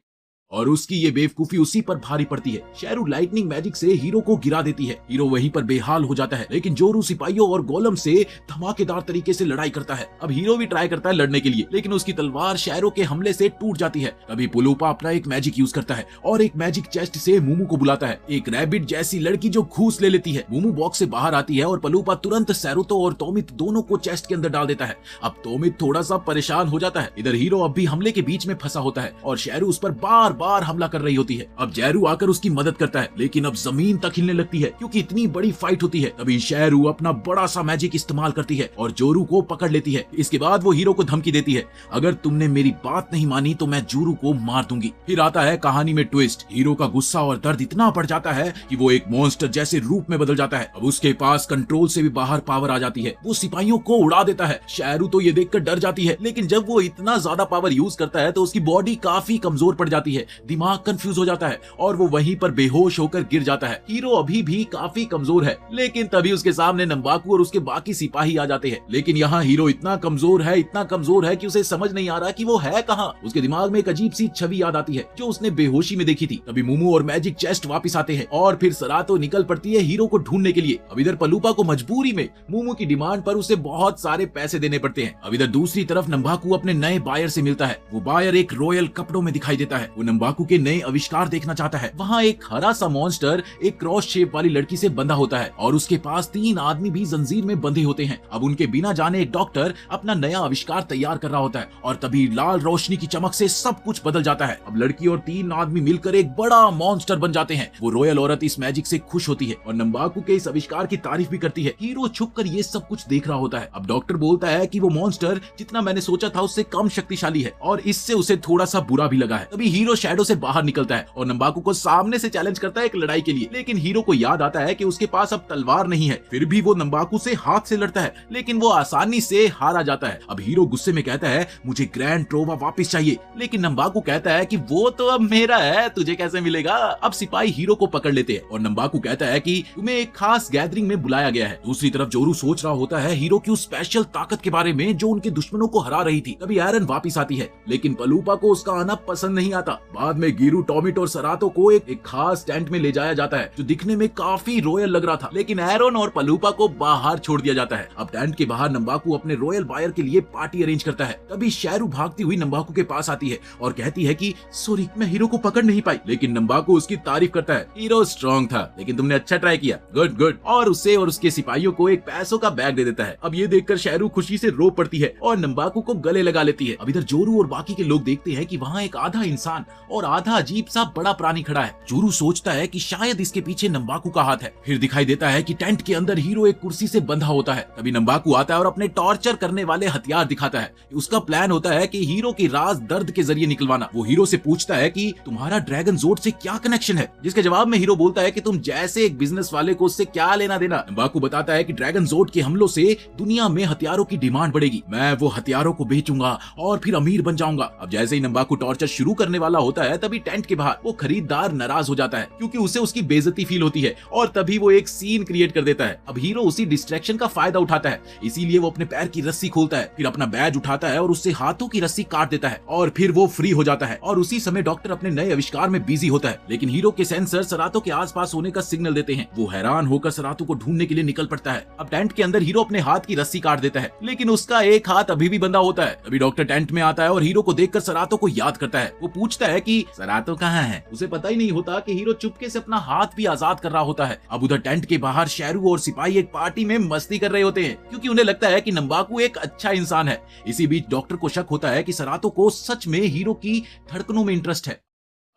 और उसकी ये बेवकूफी उसी पर भारी पड़ती है। शैरू लाइटनिंग मैजिक से हीरो को गिरा देती है। हीरो वहीं पर बेहाल हो जाता है, लेकिन जोरू सिपाहियों और गोलम से धमाकेदार तरीके से लड़ाई करता है। अब हीरो भी ट्राई करता है लड़ने के लिए, लेकिन उसकी तलवार शैरो के हमले से टूट जाती है। तभी पुलूपा अपना एक मैजिक यूज करता है और एक मैजिक चेस्ट से मूमू को बुलाता है, एक रैबिट जैसी लड़की जो घूस ले लेती है। मूमू बॉक्स से बाहर आती है और पुलूपा तुरंत सैरुतो और तोमित दोनों को चेस्ट के अंदर डाल देता है। अब तोमित थोड़ा सा परेशान हो जाता है। इधर हीरो अब भी हमले के बीच में फंसा होता है और शैरू उस पर बार बार हमला कर रही होती है। अब जैरू आकर उसकी मदद करता है, लेकिन अब जमीन तक हिलने लगती है क्योंकि इतनी बड़ी फाइट होती है। तभी शैरू अपना बड़ा सा मैजिक इस्तेमाल करती है और जोरू को पकड़ लेती है। इसके बाद वो हीरो को धमकी देती है, अगर तुमने मेरी बात नहीं मानी तो मैं जोरू को मार दूंगी। फिर आता है कहानी में ट्विस्ट। हीरो का गुस्सा और दर्द इतना बढ़ जाता है कि वो एक मॉन्स्टर जैसे रूप में बदल जाता है। अब उसके पास कंट्रोल से भी बाहर पावर आ जाती है। वो सिपाहियों को उड़ा देता है। शैरू तो ये देखकर डर जाती है, लेकिन जब वो इतना ज्यादा पावर यूज करता है तो उसकी बॉडी काफी कमजोर पड़ जाती है, दिमाग कंफ्यूज हो जाता है और वो वहीं पर बेहोश होकर गिर जाता है। हीरो अभी भी काफी कमजोर है, लेकिन तभी उसके सामने नंबाकू और उसके बाकी सिपाही आ जाते हैं। लेकिन यहाँ हीरो इतना कमजोर है कि उसे समझ नहीं आ रहा कि वो है कहाँ। उसके दिमाग में एक अजीब सी छवि याद आती है जो उसने बेहोशी में देखी थी। तभी मूमू और मैजिक चेस्ट वापस आते हैं और फिर सरातो निकल पड़ती है हीरो को ढूंढने के लिए। अब इधर पलूपा को मजबूरी में मूमू की डिमांड पर उसे बहुत सारे पैसे देने पड़ते हैं। अब इधर दूसरी तरफ नंबाकू अपने नए बायर से मिलता है। वो बायर एक रॉयल कपड़ों में दिखाई देता है। वो नंबाकू के नए आविष्कार देखना चाहता है। वहाँ एक हरा सा मॉन्स्टर एक क्रॉस शेप वाली लड़की से बंधा होता है और उसके पास 3 आदमी भी जंजीर में बंधे होते हैं। अब उनके बिना जाने एक डॉक्टर अपना नया आविष्कार तैयार कर रहा होता है और तभी लाल रोशनी की चमक से सब कुछ बदल जाता है। अब लड़की और 3 आदमी मिलकर एक बड़ा मॉन्स्टर बन जाते हैं। वो रॉयल औरत इस मैजिक से खुश होती है और नंबाकू के इस आविष्कार की तारीफ भी करती है। हीरो छुपकर ये सब कुछ देख रहा होता है। अब डॉक्टर बोलता है कि वो मॉन्स्टर जितना मैंने सोचा था उससे कम शक्तिशाली है और इससे उसे थोड़ा सा बुरा भी लगा है। तभी हीरो शैडो से बाहर निकलता है और नंबाकू को सामने से चैलेंज करता है एक लड़ाई के लिए, लेकिन हीरो को याद आता है कि उसके पास अब तलवार नहीं है। फिर भी वो नंबाकू से हाथ से लड़ता है, लेकिन वो आसानी से हारा जाता है। अब हीरो गुस्से में कहता है मुझे ग्रैंड ट्रोवा वापस चाहिए, लेकिन नंबाकू कहता है कि वो तो अब मेरा है, तुझे कैसे मिलेगा। अब सिपाही हीरो को पकड़ लेते हैं और नंबाकू कहता है कि तुम्हें एक खास गैदरिंग में बुलाया गया है। दूसरी तरफ जोरू सोच रहा होता है हीरो की उस स्पेशल ताकत के बारे में जो उनके दुश्मनों को हरा रही थी। तभी एरन वापस आती है, लेकिन पलूपा को उसका आना पसंद नहीं आता। बाद में गिरू, टॉमिट और सरातो को एक खास टेंट में ले जाया जाता है जो दिखने में काफी रॉयल लग रहा था, लेकिन एरन और पलूपा को बाहर छोड़ दिया जाता है। अब टेंट के बाहर नंबाकू अपने रॉयल बायर के लिए पार्टी अरेंज करता है। तभी शैरू भागती हुई नंबाकू के पास आती है और कहती है कि सॉरी मैं हीरो को पकड़ नहीं पाई, लेकिन नंबाकू उसकी तारीफ करता है, हीरो स्ट्रॉन्ग था लेकिन तुमने अच्छा ट्राई किया, गुड गुड, और उसे और उसके सिपाहियों को एक पैसों का बैग दे देता है। अब ये देखकर शैरू खुशी से रो पड़ती है और नंबाकू को गले लगा लेती है। अब इधर जोरू और बाकी के लोग देखते हैं कि वहाँ एक आधा इंसान और आधा अजीब सा बड़ा प्राणी खड़ा है। जोरू सोचता है कि शायद इसके पीछे नंबाकू का हाथ है। फिर दिखाई देता है कि टेंट के अंदर हीरो एक कुर्सी से बंधा होता है। तभी नंबाकू आता है और अपने टॉर्चर करने वाले हथियार दिखाता है। उसका प्लान होता है कि हीरो की राज दर्द के जरिए निकलवाना। वो हीरो से पूछता है कि तुम्हारा ड्रैगन जोड से क्या कनेक्शन है, जिसके जवाब में हीरो बोलता है कि तुम जैसे एक बिजनेस वाले को उससे क्या लेना देना। नंबाकू बताता है कि ड्रैगन जोड के हमलों से दुनिया में हथियारों की डिमांड बढ़ेगी, मैं वो हथियारों को बेचूंगा और फिर अमीर बन जाऊंगा। अब जैसे ही नंबाकू टॉर्चर शुरू करने वाला होता है तभी टेंट के बाहर वो खरीदार नाराज हो जाता है क्योंकि उसे उसकी बेइज्जती फील होती है और तभी वो एक सीन क्रिएट कर देता है। अब हीरो उसी डिस्ट्रैक्शन का फायदा उठाता है, इसीलिए वो अपने पैर की रस्सी खोलता है, फिर अपना बैज उठाता है और उससे हाथों की रस्सी काट देता है और फिर वो फ्री हो जाता है। और उसी समय डॉक्टर अपने नए आविष्कार में बिजी होता है, लेकिन हीरो के सेंसर सरातो के आसपास होने का सिग्नल देते हैं। वो हैरान होकर सरातो को ढूंढने के लिए निकल पड़ता है। अब टेंट के अंदर हीरो अपने हाथ की रस्सी काट देता है, लेकिन उसका एक हाथ अभी भी बंधा होता है। अभी डॉक्टर टेंट में आता है और हीरो को देखकर सरातो को याद करता है। वो पूछता है कि सरातो कहाँ है। उसे पता ही नहीं होता कि हीरो चुपके से अपना हाथ भी आजाद कर रहा होता है। अब उधर टेंट के बाहर शेरू और सिपाही एक पार्टी में मस्ती कर रहे होते हैं क्योंकि उन्हें लगता है कि नंबाकू एक अच्छा इंसान है। इसी बीच डॉक्टर को शक होता है कि सरातो को सच में हीरो की धड़कनों में इंटरेस्ट है।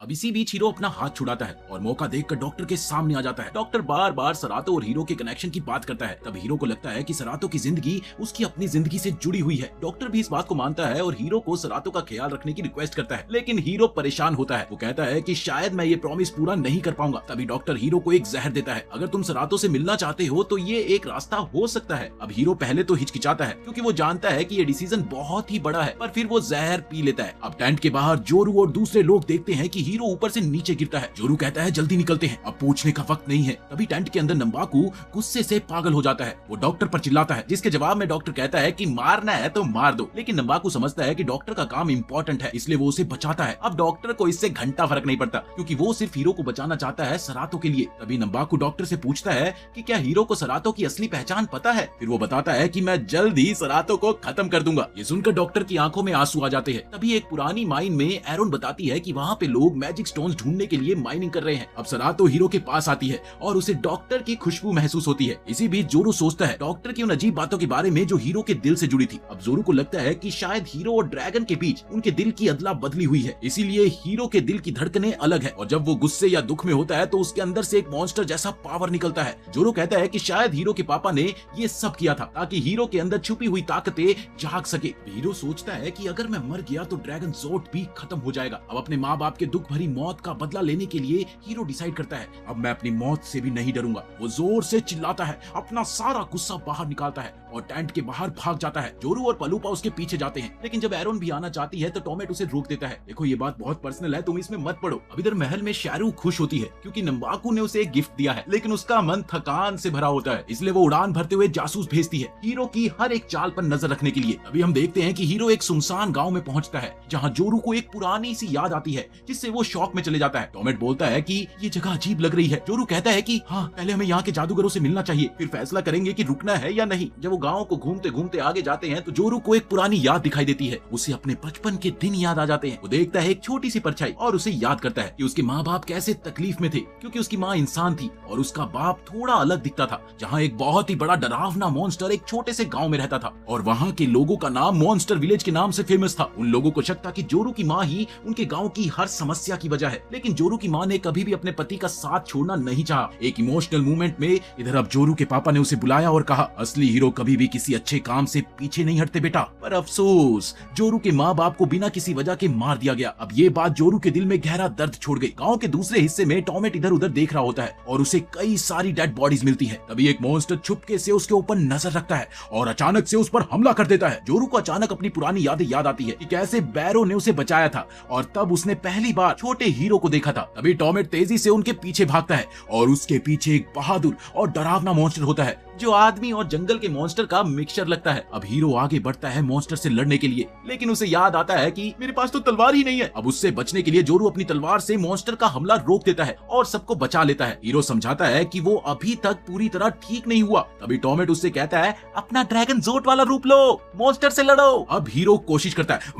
अब इसी बीच हीरो अपना हाथ छुड़ाता है और मौका देखकर डॉक्टर के सामने आ जाता है। डॉक्टर बार बार सरातो और हीरो के कनेक्शन की बात करता है। तब हीरो को लगता है कि सरातो की जिंदगी उसकी अपनी जिंदगी से जुड़ी हुई है। डॉक्टर भी इस बात को मानता है और हीरो को सरातो का ख्याल रखने की रिक्वेस्ट करता है, लेकिन हीरो परेशान होता है। वो कहता है कि शायद मैं ये प्रॉमिस पूरा नहीं कर पाऊंगा। तभी डॉक्टर हीरो को एक जहर देता है, अगर तुम सरातो से मिलना चाहते हो तो ये एक रास्ता हो सकता है। अब हीरो पहले तो हिचकिचाता है क्योंकि वो जानता है कि ये डिसीजन बहुत ही बड़ा है, पर फिर वो जहर पी लेता है। अब टेंट के बाहर जोरू और दूसरे लोग देखते हैं कि हीरो ऊपर से नीचे गिरता है। जोरू कहता है जल्दी निकलते हैं, अब पूछने का वक्त नहीं है। तभी टेंट के अंदर नंबाकू गुस्से से पागल हो जाता है। वो डॉक्टर पर चिल्लाता है, जिसके जवाब में डॉक्टर कहता है कि मारना है तो मार दो। लेकिन नंबाकू समझता है कि डॉक्टर का काम इंपॉर्टेंट है, इसलिए वो उसे बचाता है। अब डॉक्टर को इससे घंटा फर्क नहीं पड़ता क्योंकि वो सिर्फ हीरो को बचाना चाहता है सरातो के लिए। तभी नंबाकू डॉक्टर से पूछता है कि क्या हीरो को सरातो की असली पहचान पता है। फिर वो बताता है कि मैं जल्द ही सरातो को खत्म कर दूंगा। ये सुनकर डॉक्टर की आंखों में आंसू आ जाते हैं। तभी एक पुरानी माइन में एरोन बताती है कि वहाँ पे लोग मैजिक स्टोन्स ढूंढने के लिए माइनिंग कर रहे हैं। अब सरातो हीरो के पास आती है और उसे डॉक्टर की खुशबू महसूस होती है। इसी बीच जोरू सोचता है डॉक्टर की उन अजीब बातों के बारे में जो हीरो के दिल से जुड़ी थी। अब जोरू को लगता है कि शायद हीरो और ड्रैगन के बीच उनके दिल की अदला बदली हुई है, इसीलिए हीरो के दिल की धड़कनें अलग है और जब वो गुस्से या दुख में होता है तो उसके अंदर से एक मॉन्स्टर जैसा पावर निकलता है। जोरू कहता है कि शायद हीरो के पापा ने ये सब किया था ताकि हीरो के अंदर छुपी हुई ताकतें जाग सके। हीरो सोचता है कि अगर मैं मर गया तो ड्रैगन जोड भी खत्म हो जाएगा। अब अपने माँ बाप के दुख भरी मौत का बदला लेने के लिए हीरो डिसाइड करता है अब मैं अपनी मौत से भी नहीं डरूंगा। वो जोर से चिल्लाता है, अपना सारा गुस्सा बाहर निकालता है और टेंट के बाहर भाग जाता है। जोरू और पलूपा उसके पीछे जाते हैं, लेकिन जब एरोन भी आना चाहती है तो टॉमेट उसे रोक देता है। देखो ये बात बहुत पर्सनल है, तुम इसमें मत पड़ो। अब इधर महल में शेरू खुश होती है क्योंकि नंबाकू ने उसे एक गिफ्ट दिया है, लेकिन उसका मन थकान से भरा होता है, इसलिए वो उड़ान भरते हुए जासूस भेजती है हीरो की हर एक चाल पर नजर रखने के लिए। अभी हम देखते हैं कि हीरो एक सुनसान गाँव में पहुंचता है जहाँ जोरू को एक पुरानी सी याद आती है, जिससे वो शॉक में चले जाता है। टॉमेट बोलता है कि ये जगह अजीब लग रही है। जोरू कहता है कि हाँ, पहले हमें यहाँ के जादूगरों से मिलना चाहिए, फिर फैसला करेंगे कि रुकना है या नहीं। जब वो गाँव को घूमते घूमते आगे जाते हैं तो जोरू को एक पुरानी याद दिखाई देती है। उसे अपने बचपन के दिन याद आ जाते हैं। वो देखता है एक छोटी सी परछाई और उसे याद करता है कि उसके माँ बाप कैसे तकलीफ में थे क्योंकि उसकी माँ इंसान थी और उसका बाप थोड़ा अलग दिखता था। जहाँ एक बहुत ही बड़ा डरावना मॉन्स्टर एक छोटे से गाँव में रहता था और वहाँ के लोगों का नाम मॉन्स्टर विलेज के नाम से फेमस था। उन लोगों को शक था कि जोरू की माँ ही उनके गाँव की हर समस्या की वजह है, लेकिन जोरू की माँ ने कभी भी अपने पति का साथ छोड़ना नहीं चाहा। एक इमोशनल मूवमेंट में इधर अब जोरू के पापा ने उसे बुलाया और कहा, असली हीरो कभी भी किसी अच्छे काम से पीछे नहीं हटते बेटा। पर अफसोस, जोरू के माँ बाप को बिना किसी वजह के मार दिया गया। अब ये बात जोरू के दिल में गहरा दर्द छोड़ गई। गाँव के दूसरे हिस्से में टॉमेट इधर उधर देख रहा होता है और उसे कई सारी डेड बॉडीज मिलती है। तभी एक मॉन्स्टर छुपके से उसके ऊपर नजर रखता है और अचानक से उस पर हमला कर देता है। जोरू को अचानक अपनी पुरानी यादें याद आती है कि कैसे बैरो ने उसे बचाया था और तब उसने पहली बार छोटे हीरो को देखा था। तभी टॉमेट तेजी से उनके पीछे भागता है और उसके पीछे एक बहादुर और डरावना मॉन्स्टर होता है जो आदमी और जंगल के मॉन्स्टर का मिक्सचर लगता है। अब हीरो आगे बढ़ता है मॉन्स्टर से लड़ने के लिए, लेकिन उसे याद आता है कि मेरे पास तो तलवार ही नहीं है। अब उससे बचने के लिए जोरू अपनी तलवार से मॉन्स्टर का हमला रोक देता है और सबको बचा लेता है। हीरो समझाता है कि वो अभी तक पूरी तरह ठीक नहीं हुआ। तभी टॉमेट उससे कहता है, अपना ड्रैगन जोट वाला रूप लो, मॉन्स्टर से लड़ो। अब हीरो कोशिश करता है,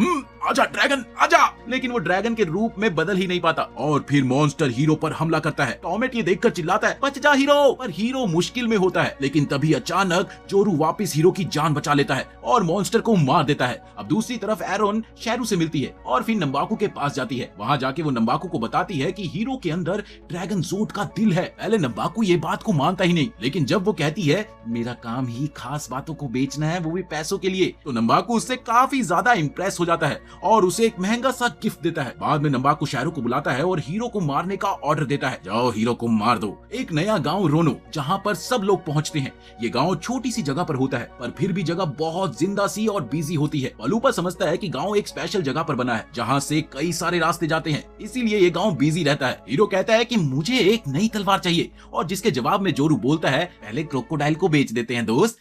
आजा ड्रैगन आजा, लेकिन वो ड्रैगन के रूप में बदल ही नहीं पाता और फिर मॉन्स्टर हीरो पर हमला करता है। टॉमेट ये देखकर चिल्लाता है, बच जा हीरो। पर हीरो मुश्किल में होता है, लेकिन तभी अचानक जोरू वापस हीरो की जान बचा लेता है और मॉन्स्टर को मार देता है। अब दूसरी तरफ एरन शेरू से मिलती है और फिर नंबाकू के पास जाती है। वहां जाके वो नंबाकू को बताती है कि हीरो के अंदर ड्रैगन ज़ोड का दिल है। पहले नंबाकू ये बात को मानता ही नहीं, लेकिन जब वो कहती है मेरा काम ही खास बातों को बेचना है, वो भी पैसों के लिए, तो नंबाकू उससे काफी ज्यादा इंप्रेस हो जाता है और उसे एक महंगा सा गिफ्ट देता है। बाद में नंबाकू शेरू को बुलाता है और हीरो को मारने का ऑर्डर देता है। जाओ हीरो को मार दो। एक नया गांव रोनो, जहां पर सब लोग पहुंचते हैं। ये गांव छोटी सी जगह पर होता है, पर फिर भी जगह बहुत जिंदा सी और बिजी होती है। पलूपा समझता है कि गांव एक स्पेशल जगह पर बना है जहां से कई सारे रास्ते जाते हैं, इसीलिए ये गांव बिजी रहता है। हीरो कहता है कि मुझे एक नई तलवार चाहिए, और जिसके जवाब में जोरू बोलता है पहले क्रोकोडाइल को बेच देते हैं दोस्त,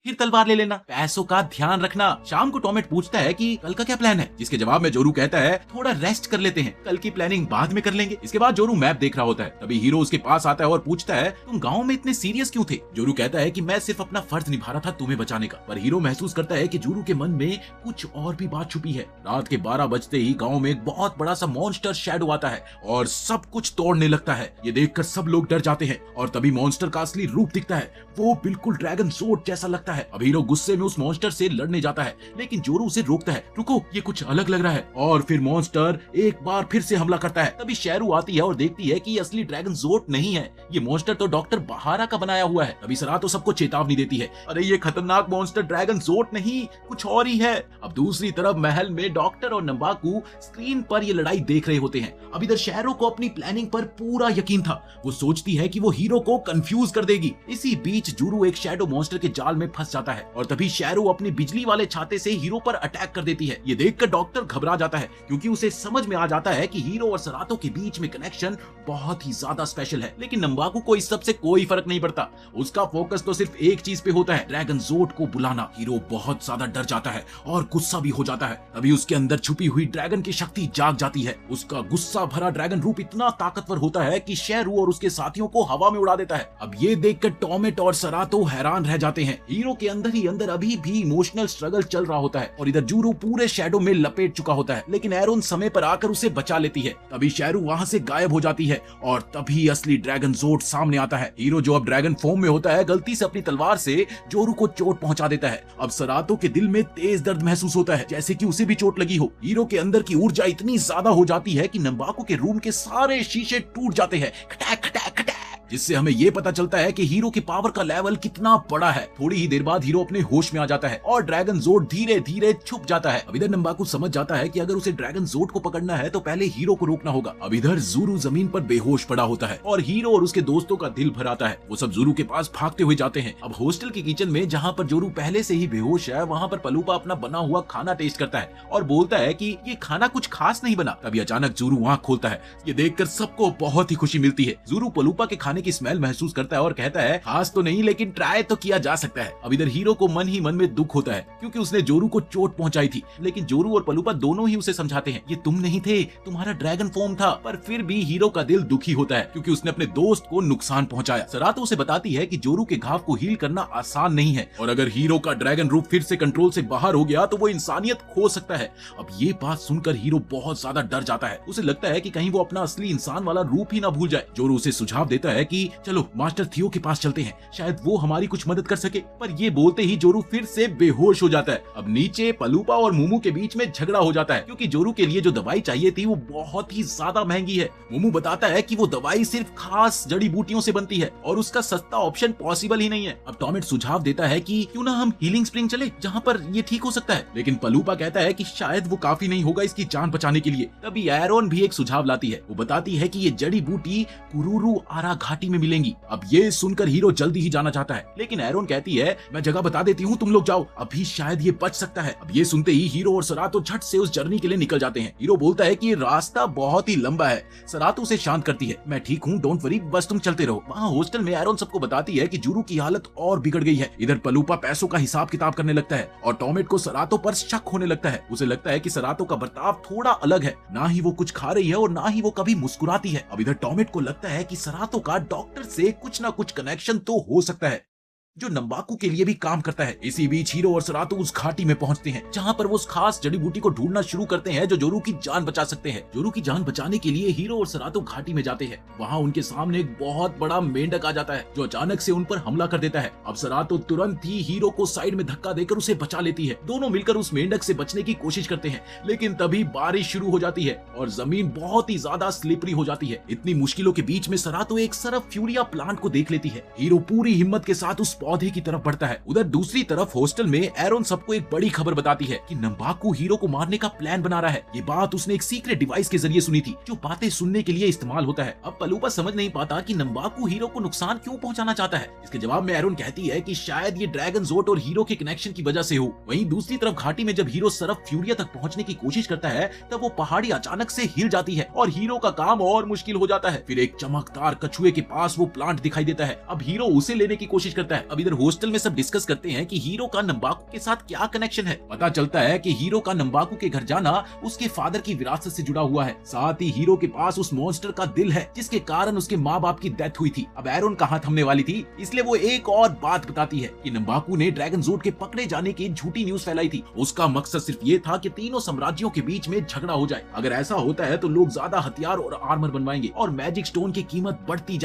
फिर तलवार ले लेना, पैसों का ध्यान रखना। शाम को टॉमेट पूछता है कि कल का क्या प्लान है, जिसके जवाब में जोरू कहता है थोड़ा रेस्ट कर लेते हैं, कल की प्लानिंग बाद में कर लेंगे। इसके बाद जोरू मैप देख रहा होता है। तभी हीरो उसके पास आता है और पूछता है तुम गांव में इतने सीरियस क्यों थे। जोरू कहता है कि मैं सिर्फ अपना फर्ज निभा रहा था तुम्हें बचाने का। पर हीरो महसूस करता है कि जोरू के मन में कुछ और भी बात छुपी है। रात के 12 बजते ही गाँव में एक बहुत बड़ा सा मॉन्स्टर शैडो आता है और सब कुछ तोड़ने लगता है। ये देखकर सब लोग डर जाते हैं और तभी मॉन्स्टर का असली रूप दिखता है। वो बिल्कुल ड्रैगन ज़ोड जैसा लगता है। अब हीरो गुस्से में उस मॉन्स्टर से लड़ने जाता है, लेकिन जोरू उसे रोकता है। रुको, ये कुछ अलग लग रहा है। और फिर मॉन्स्टर एक बार फिर से हमला करता है। तभी शेरू आती है और देखती है कि ये असली ड्रैगन ज़ोड नहीं है, ये मॉन्स्टर तो डॉक्टर बहारा का बनाया हुआ है। तभी सरातो सबको चेतावनी देती है, अरे ये खतरनाक मॉन्स्टर ड्रैगन ज़ोड नहीं, कुछ और ही है। अब दूसरी तरफ महल में डॉक्टर और नंबाकू स्क्रीन पर ये लड़ाई देख रहे होते हैं। अब इधर शेरू को अपनी प्लानिंग पर पूरा यकीन था। वो सोचती है कि वो हीरो को कंफ्यूज कर देगी। इसी बीच जोरू एक शैडो मॉन्स्टर के जाल में फंस जाता है और तभी शेरू अपनी बिजली वाले छाते से हीरो पर अटैक कर देती है। ये देखकर डॉक्टर घबरा जाता है, क्योंकि उसे समझ में आ जाता है कि हीरो और सरातो के बीच में कनेक्शन बहुत ही ज्यादा स्पेशल है। लेकिन नंबाकू को इस सब से कोई फर्क नहीं पड़ता। उसका फोकस तो सिर्फ एक चीज पे होता है, ड्रैगन ज़ोड को बुलाना। हीरो बहुत ज्यादा डर जाता है और गुस्सा भी हो जाता है। तभी उसके अंदर छुपी हुई ड्रैगन की शक्ति जाग जाती है। उसका गुस्सा भरा ड्रैगन रूप इतना ताकतवर होता है कि शेरू और उसके साथियों को हवा में उड़ा देता है। अब ये देखकर टॉमेट और सरातो हैरान रह जाते हैं। हीरो के अंदर ही अंदर अभी भी इमोशनल स्ट्रगल चल रहा होता है और इधर जोरू पूरे शैडो में लपेट चुका होता है, लेकिन एरन समय पर आकर उसे बचा लेती है। तभी शेरू वहां से गायब हो जाती है और तभी असली ड्रैगन ज़ोड सामने आता है। हीरो जो अब ड्रैगन फॉर्म में होता है, गलती से अपनी तलवार से जोरू को चोट पहुंचा देता है। अब सरातो के दिल में तेज दर्द महसूस होता है, जैसे कि उसे भी चोट लगी हो। हीरो के अंदर की ऊर्जा इतनी ज्यादा हो जाती है कि नंबाकू के रूम के सारे शीशे टूट जाते हैं, खटैक खटैक खटैक, जिससे हमें ये पता चलता है कि हीरो की पावर का लेवल कितना बड़ा है। थोड़ी ही देर बाद हीरो अपने होश में आ जाता है और ड्रैगन ज़ोड धीरे धीरे छुप जाता है। अब इधर नंबाकू समझ जाता है कि अगर उसे ड्रैगन ज़ोड को पकड़ना है तो पहले हीरो को रोकना होगा। अब इधर जोरू जमीन पर बेहोश पड़ा होता है और हीरो और उसके दोस्तों का दिल भर आता है। वो सब जोरू के पास भागते हुए जाते हैं। अब हॉस्टल के किचन में, जहाँ पर जोरू पहले से ही बेहोश है, वहाँ पर पलूपा अपना बना हुआ खाना टेस्ट करता है और बोलता है कि ये खाना कुछ खास नहीं बना। तभी अचानक जोरू आँख खोलता है। ये देखकर सबको बहुत ही खुशी मिलती है। जोरू पलूपा के खाने की स्मेल महसूस करता है और कहता है खास तो नहीं, लेकिन ट्राई तो किया जा सकता है। अब इधर हीरो को मन ही मन में दुख होता है, क्योंकि उसने जोरू को चोट पहुंचाई थी। लेकिन जोरू और पलूपा दोनों ही उसे समझाते हैं, ये तुम नहीं थे, तुम्हारा ड्रैगन फॉर्म था। पर फिर भी हीरो का दिल दुखी होता है, क्योंकि उसने अपने दोस्त को नुकसान पहुंचाया। सरातो उसे बताती है कि जोरू के घाव को हील करना आसान नहीं है और अगर हीरो का ड्रैगन रूप फिर से कंट्रोल से बाहर हो गया तो वो इंसानियत खो सकता है। अब ये बात सुनकर हीरो बहुत ज्यादा डर जाता है। उसे लगता है कि कहीं वो अपना असली इंसान वाला रूप ही ना भूल जाए। जोरू उसे सुझाव देता है कि चलो मास्टर थियो के पास चलते हैं, शायद वो हमारी कुछ मदद कर सके। पर ये बोलते ही जोरू फिर से बेहोश हो जाता है। अब नीचे पलूपा और मुमू के बीच में झगड़ा हो जाता है, क्योंकि जोरू के लिए जो दवाई चाहिए थी वो बहुत ही ज्यादा महंगी है। मुमू बताता है कि वो दवाई सिर्फ खास जड़ी बूटियों से बनती है और उसका सस्ता ऑप्शन पॉसिबल ही नहीं है। अब टॉमेट सुझाव देता है कि क्यों ना हम हीलिंग स्प्रिंग चले, जहाँ पर ये ठीक हो सकता है। लेकिन पलूपा कहता है कि शायद वो काफी नहीं होगा इसकी जान बचाने के लिए। तभी एरन भी एक सुझाव लाती है। वो बताती है कि ये जड़ी बूटी कुरुरु आरा घाटी में मिलेंगी। अब ये सुनकर हीरो जल्दी ही जाना चाहता है, लेकिन एरन कहती है मैं जगह बता देती हूँ, तुम लोग जाओ, अभी शायद ये बच सकता है। अब ये सुनते ही हीरो और सरातो झट से उस जर्नी के लिए निकल जाते हैं। हीरो बोलता है कि ये रास्ता बहुत ही लंबा है। सरातो उसे शांत करती है, मैं ठीक हूँ, डोंट वरी, बस तुम चलते रहो। वहाँ हॉस्टल में एरन सबको बताती है कि जोरू की हालत और बिगड़ गई है। इधर पलूपा पैसों का हिसाब किताब करने लगता है और टॉमेट को सरातो पर शक होने लगता है। उसे लगता है कि सरातो का बर्ताव थोड़ा अलग है, ना ही वो कुछ खा रही है और ना ही वो कभी मुस्कुराती है। अब इधर टॉमेट को लगता है कि सरातो का डॉक्टर से कुछ ना कुछ कनेक्शन तो हो सकता है। जो नंबाकू के लिए भी काम करता है। इसी बीच हीरो और सरातो उस घाटी में पहुंचते हैं जहां पर वो उस खास जड़ी बूटी को ढूंढना शुरू करते हैं जो जोरू की जान बचा सकते हैं। जोरू की जान बचाने के लिए हीरो और सरातो घाटी में जाते हैं। वहां उनके सामने एक बहुत बड़ा मेंढक आ जाता है जो अचानक से उन पर हमला कर देता है। अब सरातो तुरंत ही हीरो को साइड में धक्का देकर उसे बचा लेती है। दोनों मिलकर उस मेंढक से बचने की कोशिश करते हैं, लेकिन तभी बारिश शुरू हो जाती है और जमीन बहुत ही ज्यादा स्लिपरी हो जाती है। इतनी मुश्किलों के बीच में सरातो एक सरफ फ्यूरिया प्लांट को देख लेती है। हीरो पूरी हिम्मत के साथ उस पौधे की तरफ बढ़ता है। उधर दूसरी तरफ हॉस्टल में एरोन सबको एक बड़ी खबर बताती है कि नंबाकू हीरो को मारने का प्लान बना रहा है। ये बात उसने एक सीक्रेट डिवाइस के जरिए सुनी थी जो बातें सुनने के लिए इस्तेमाल होता है। अब पलूपा समझ नहीं पाता कि नंबाकू हीरो को नुकसान क्यों पहुंचाना चाहता है। इसके जवाब में एरोन कहती है कि शायद ये ड्रैगन जोट और हीरो के कनेक्शन की वजह से हो। वहीं दूसरी तरफ घाटी में जब हीरो सरफ फ्यूरिया तक पहुंचने की कोशिश करता है तब वो पहाड़ी अचानक से हिल जाती है और हीरो का काम और मुश्किल हो जाता है। फिर एक चमकदार कछुए के पास वो प्लांट दिखाई देता है। अब हीरो उसे लेने की कोशिश करता है। अब इधर हॉस्टल में सब डिस्कस करते हैं कि हीरो का नंबाकू के साथ क्या कनेक्शन है। पता चलता है कि हीरो का नंबाकू के घर जाना उसके फादर की विरासत से जुड़ा हुआ है। साथ ही हीरो के पास उस मॉन्स्टर का दिल है जिसके कारण उसके माँ बाप की डेथ हुई थी। अब एरोन कहाँ थमने वाली थी, इसलिए वो एक और बात बताती है कि नंबाकू ने ड्रैगन जोट के पकड़े जाने की झूठी न्यूज फैलाई थी। उसका मकसद सिर्फ ये था कि तीनों साम्राज्यों के बीच में झगड़ा हो जाए। अगर ऐसा होता है तो लोग ज्यादा हथियार और आर्मर बनवाएंगे और मैजिक स्टोन की कीमत बढ़ती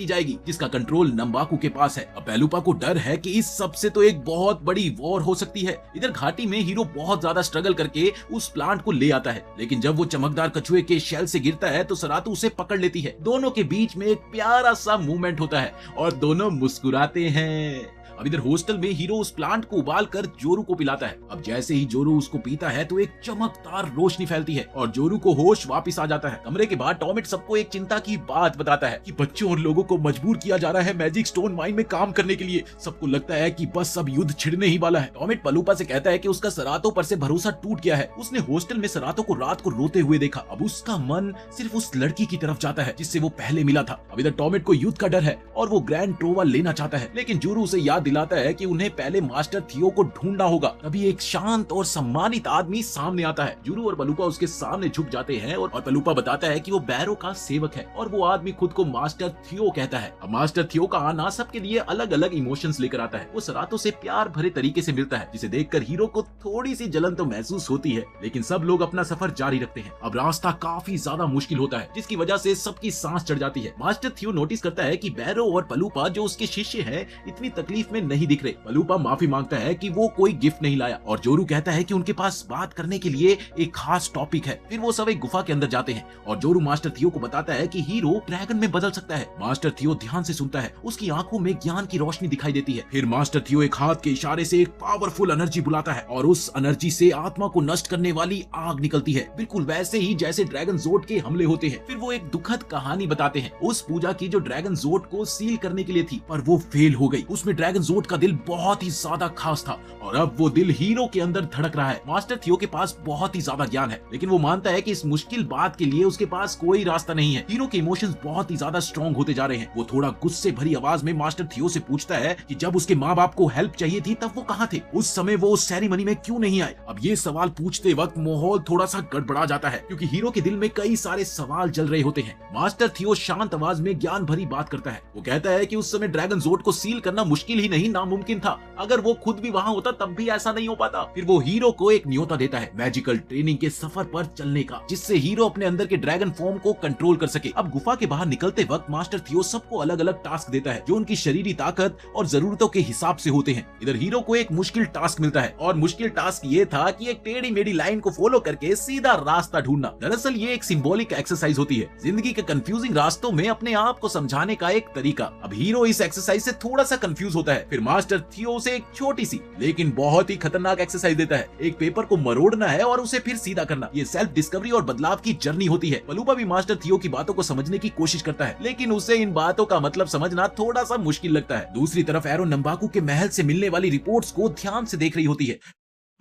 जाएगी जिसका कंट्रोल नंबाकू के पास है। अब पेलुपा को डर है कि इस सब से तो एक बहुत बड़ी वॉर हो सकती है। इधर घाटी में हीरो बहुत ज्यादा स्ट्रगल करके उस प्लांट को ले आता है, लेकिन जब वो चमकदार कछुए के शेल से गिरता है तो सरातो उसे पकड़ लेती है। दोनों के बीच में एक प्यारा सा मूवमेंट होता है और दोनों मुस्कुराते हैं। अब इधर हॉस्टल में हीरो उस प्लांट को उबाल कर जोरू को पिलाता है। अब जैसे ही जोरू उसको पीता है तो एक चमकदार रोशनी फैलती है और जोरू को होश वापस आ जाता है। कमरे के बाहर टॉमेट सबको एक चिंता की बात बताता है कि बच्चों और लोगों को मजबूर किया जा रहा है मैजिक स्टोन माइन में काम करने के लिए। सबको लगता है कि बस अब युद्ध छिड़ने ही वाला है। टॉमेट पलूपा से कहता है कि उसका सरातो पर से भरोसा टूट गया है। उसने हॉस्टल में सरातो को रात को रोते हुए देखा। अब उसका मन सिर्फ उस लड़की की तरफ जाता है जिससे वो पहले मिला था। अब इधर टॉमेट को युद्ध का डर है और वो ग्रैंड ट्रोवा लेना चाहता है, लेकिन जोरू उसे याद दिलाता है कि उन्हें पहले मास्टर थियो को ढूंढना होगा। तभी एक शांत और सम्मानित आदमी सामने आता है। जोरू और पलूपा उसके सामने झुक जाते हैं और पलूपा बताता है कि वो बैरो का सेवक है और वो आदमी खुद को मास्टर थियो कहता है। अब मास्टर थियो का आना सबके लिए अलग अलग इमोशंस लेकर आता है। वो सरातो से प्यार भरे तरीके से मिलता है जिसे देखकर हीरो को थोड़ी सी जलन तो महसूस होती है, लेकिन सब लोग अपना सफर जारी रखते हैं। अब रास्ता काफी ज्यादा मुश्किल होता है जिसकी वजह से सबकी सांस चढ़ जाती है। मास्टर थियो नोटिस करता है कि बैरो और पलूपा जो उसके शिष्य हैं इतनी तकलीफ में नहीं दिख रहे। पलूपा माफी मांगता है कि वो कोई गिफ्ट नहीं लाया और जोरू कहता है कि उनके पास बात करने के लिए एक खास टॉपिक है। फिर वो सब एक गुफा के अंदर जाते हैं और जोरू मास्टर थियो को बताता है कि हीरो ड्रैगन में बदल सकता है। मास्टर थियो ध्यान से सुनता है। उसकी आंखों में ज्ञान की रोशनी दिखाई देती है। फिर मास्टर थियो एक हाथ के इशारे से एक पावरफुल एनर्जी बुलाता है और उस एनर्जी से आत्मा को नष्ट करने वाली आग निकलती है, बिल्कुल वैसे ही जैसे ड्रैगन जोट के हमले होते हैं। फिर वो एक दुखद कहानी बताते हैं उस पूजा की जो ड्रैगन जोट को सील करने के लिए थी, पर वो फेल हो गई। उसमें ड्रैगन जोट का दिल बहुत ही ज्यादा खास था और अब वो दिल हीरो के अंदर धड़क रहा है। मास्टर थियो के पास बहुत ही ज्यादा ज्ञान है, लेकिन वो मानता है कि इस मुश्किल बात के लिए उसके पास कोई रास्ता नहीं है। हीरो के इमोशंस बहुत ही ज्यादा स्ट्रॉन्ग होते जा रहे हैं। वो थोड़ा गुस्से भरी आवाज में मास्टर थियो से पूछता है कि जब उसके माँ बाप को हेल्प चाहिए थी तब वो कहाँ थे, उस समय वो उस सेरेमनी में क्यों नहीं आए। अब ये सवाल पूछते वक्त माहौल थोड़ा सा गड़बड़ा जाता है क्योंकि हीरो के दिल में कई सारे सवाल जल रहे होते हैं। मास्टर थियो शांत आवाज में ज्ञान भरी बात करता है। वो कहता है कि उस समय ड्रैगन जोट को सील करना मुश्किल ही नहीं नामुमकिन था। अगर वो खुद भी वहां होता तब भी ऐसा नहीं हो पाता। फिर वो हीरो को एक न्योता देता है मैजिकल ट्रेनिंग के सफर पर चलने का, जिससे हीरो अपने अंदर के ड्रैगन फॉर्म को कंट्रोल कर सके। अब गुफा के बाहर निकलते वक्त मास्टर थियो सबको अलग अलग टास्क देता है जो उनकी शरीरी ताकत और जरूरतों के हिसाब से होते हैं। इधर हीरो को एक मुश्किल टास्क मिलता है और मुश्किल टास्क ये था कि एक टेढ़ी मेढ़ी लाइन को फॉलो करके सीधा रास्ता ढूंढना। दरअसल ये एक सिंबॉलिक एक्सरसाइज होती है, जिंदगी के कंफ्यूजिंग रास्तों में अपने आप को समझाने का एक तरीका। अब हीरो इस एक्सरसाइज से थोड़ा सा कंफ्यूज होता है। फिर मास्टर थियो से एक छोटी सी लेकिन बहुत ही खतरनाक एक्सरसाइज देता है। एक पेपर को मरोड़ना है और उसे फिर सीधा करना। ये सेल्फ डिस्कवरी और बदलाव की जर्नी होती है। पलूपा भी मास्टर थियो की बातों को समझने की कोशिश करता है, लेकिन उसे इन बातों का मतलब समझना थोड़ा सा मुश्किल लगता है। दूसरी तरफ एरो नंबाकू के महल से मिलने वाली रिपोर्ट्स को ध्यान से देख रही होती है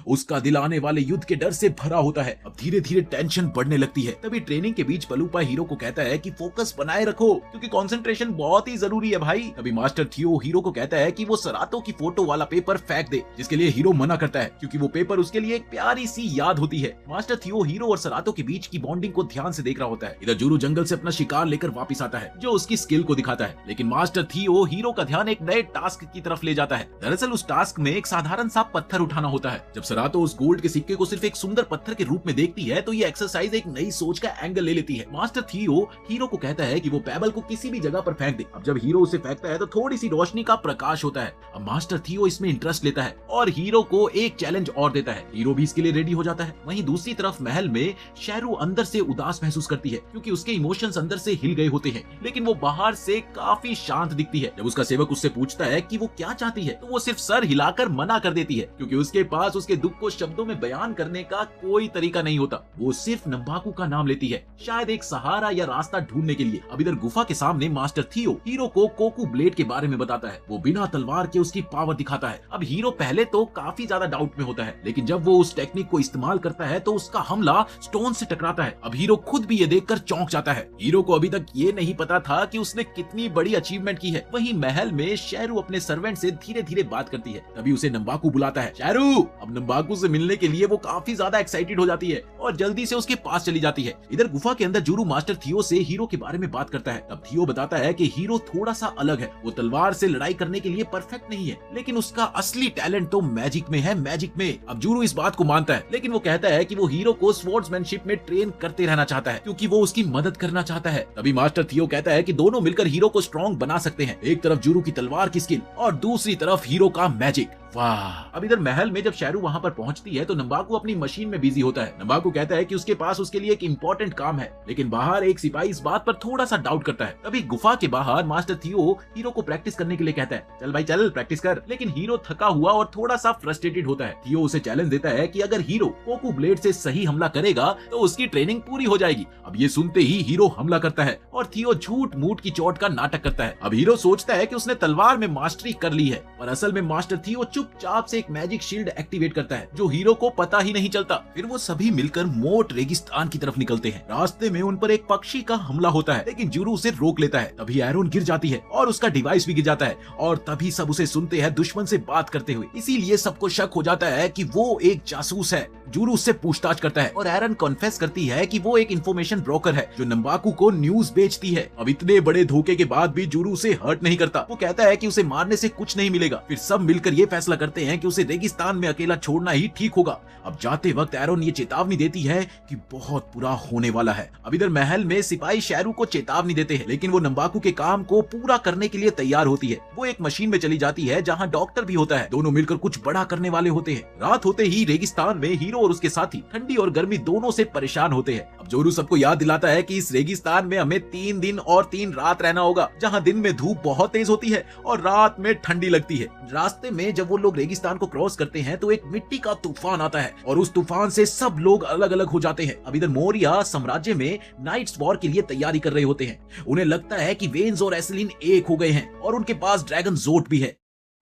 उसका दिल आने वाले युद्ध के डर से भरा होता है। अब धीरे धीरे टेंशन बढ़ने लगती है। तभी ट्रेनिंग के बीच पलूपा हीरो को कहता है कि फोकस बनाए रखो, क्योंकि कंसंट्रेशन बहुत ही जरूरी है भाई। तभी मास्टर थियो हीरो को कहता है कि वो सरातो की फोटो वाला पेपर फेंक दे, जिसके लिए हीरो मना करता है, क्योंकि वो पेपर उसके लिए एक प्यारी सी याद होती है। मास्टर थियो हीरो और सरातो के बीच की बॉन्डिंग को ध्यान से देख रहा होता है। इधर जोरू जंगल से अपना शिकार लेकर वापस आता है, जो उसकी स्किल को दिखाता है। लेकिन मास्टर थियो हीरो का ध्यान एक नए टास्क की तरफ ले जाता है। दरअसल उस टास्क में एक साधारण सा पत्थर उठाना होता है। जब सरातो उस गोल्ड के सिक्के को सिर्फ एक सुंदर पत्थर के रूप में देखती है, तो ये एक्सरसाइज एक नई सोच का एंगल ले लेती है। मास्टर थियो हीरो को कहता है कि वो पेबल को किसी भी जगह पर फेंक दे। अब जब हीरो उसे फेंकता है तो थोड़ी सी रोशनी का प्रकाश होता है। अब मास्टर थियो इसमें इंटरेस्ट लेता है और हीरो को एक चैलेंज और देता है। हीरो भी इसके लिए रेडी हो जाता है। वहीं दूसरी तरफ महल में शेरू अंदर से उदास महसूस करती है, क्योंकि उसके इमोशंस अंदर से हिल गए होते हैं, लेकिन वो बाहर से काफी शांत दिखती है। जब उसका सेवक उससे पूछता है कि वो क्या चाहती है, तो वो सिर्फ सर हिलाकर मना कर देती है, क्योंकि उसके पास उसके दुख को शब्दों में बयान करने का कोई तरीका नहीं होता। वो सिर्फ नंबाकू का नाम लेती है, शायद एक सहारा या रास्ता ढूंढने के लिए। अब इधर गुफा के सामने मास्टर थियो हीरो को कोकू ब्लेड के बारे में बताता है। वो बिना तलवार के उसकी पावर दिखाता है। अब हीरो पहले तो काफी ज्यादा डाउट में होता है, लेकिन जब वो उस टेक्निक को इस्तेमाल करता है तो उसका हमला स्टोन से टकराता है। अब हीरो खुद भी ये देखकर चौंक जाता है। हीरो को अभी तक ये नहीं पता था कि उसने कितनी बड़ी अचीवमेंट की है। वहीं महल में शेरू अपने सर्वेंट से धीरे धीरे बात करती है। तभी उसे नंबाकू बुलाता है। शेरू! अब नंबाकू से मिलने के लिए वो काफी ज्यादा एक्साइटेड हो जाती है और जल्दी से उसके पास चली जाती है। इधर गुफा के अंदर जोरू मास्टर थियो से हीरो के बारे में बात करता है। तब थियो बताता है कि हीरो थोड़ा सा अलग है। वो तलवार से लड़ाई करने के लिए परफेक्ट नहीं है, लेकिन उसका असली टैलेंट तो मैजिक में है, मैजिक में। अब जोरू इस बात को मानता है, लेकिन वो कहता है कि वो हीरो को स्वॉर्ड्समैनशिप में ट्रेन करते रहना चाहता है, क्योंकि वो उसकी मदद करना चाहता है। तभी मास्टर थियो कहता है कि दोनों मिलकर हीरो को स्ट्रॉन्ग बना सकते हैं। एक तरफ जोरू की तलवार की स्किल और दूसरी तरफ हीरो का मैजिक। वाह! अब इधर महल में जब शेरू वहां पर पहुंचती है तो नंबाकू अपनी मशीन में बिजी होता है। नंबाकू कहता है कि उसके पास उसके लिए एक इंपॉर्टेंट काम है, लेकिन बाहर एक सिपाही इस बात पर थोड़ा सा डाउट करता है। तभी गुफा के बाहर मास्टर थियो हीरो को प्रैक्टिस करने के लिए कहता है, चल भाई चल प्रैक्टिस कर। लेकिन हीरो थका हुआ और थोड़ा सा फ्रस्ट्रेटेड होता है। थियो उसे चैलेंज देता है कि अगर हीरो कोकू ब्लेड से सही हमला करेगा तो उसकी ट्रेनिंग पूरी हो जाएगी। अब ये सुनते ही हीरो हमला करता है और थियो झूठ मूठ की चोट का नाटक करता है। अब हीरो सोचता है कि उसने तलवार में मास्टरी कर ली है, पर असल में मास्टर थियो चुपचाप से एक मैजिक शील्ड एक्टिवेट करता है, जो हीरो को पता ही नहीं चलता। फिर वो सभी मिलकर मोट रेगिस्तान की तरफ निकलते हैं। रास्ते में उन पर एक पक्षी का हमला होता है, लेकिन जोरू उसे रोक लेता है। तभी एरोन गिर जाती है और उसका डिवाइस भी गिर जाता है, और तभी सब उसे सुनते हैं दुश्मन से बात करते हुए। इसीलिए सबको शक हो जाता है कि वो एक जासूस है। जोरू उससे पूछताछ करता है और एरन कॉन्फेस करती है कि वो एक इन्फॉर्मेशन ब्रोकर है, जो नंबाकू को न्यूज बेचती है। अब इतने बड़े धोखे के बाद भी जोरू उसे हर्ट नहीं करता। वो कहता है कि उसे मारने से कुछ नहीं मिलेगा। फिर सब मिलकर ये फैसला करते हैं कि उसे रेगिस्तान में अकेला छोड़ना ही ठीक होगा। अब जाते वक्त एरोन ये चेतावनी देती है कि बहुत बुरा होने वाला है। अब इधर महल में सिपाही शेरू को चेतावनी देते हैं, लेकिन वो नंबाकू के काम को पूरा करने के लिए तैयार होती है। वो एक मशीन में चली जाती है जहां डॉक्टर भी होता है। दोनों मिलकर कुछ बड़ा करने वाले होते हैं। रात होते ही रेगिस्तान में हीरो और उसके साथी ठंडी और गर्मी दोनों से परेशान होते हैं। अब जोरू सबको याद दिलाता है कि इस रेगिस्तान में हमें 3 दिन और 3 रात रहना होगा, जहां दिन में धूप बहुत तेज होती है और रात में ठंडी लगती है। रास्ते में जब वो लोग रेगिस्तान को क्रॉस करते हैं तो एक मिट्टी का तूफान आता है और उस तूफान से सब लोग अलग अलग हो जाते हैं। अब इधर मोरिया साम्राज्य में नाइट्स वॉर के लिए तैयारी कर रहे होते हैं। उन्हें लगता है कि वेन्स और एसलिन एक हो गए हैं और उनके पास ड्रैगन जोट भी है।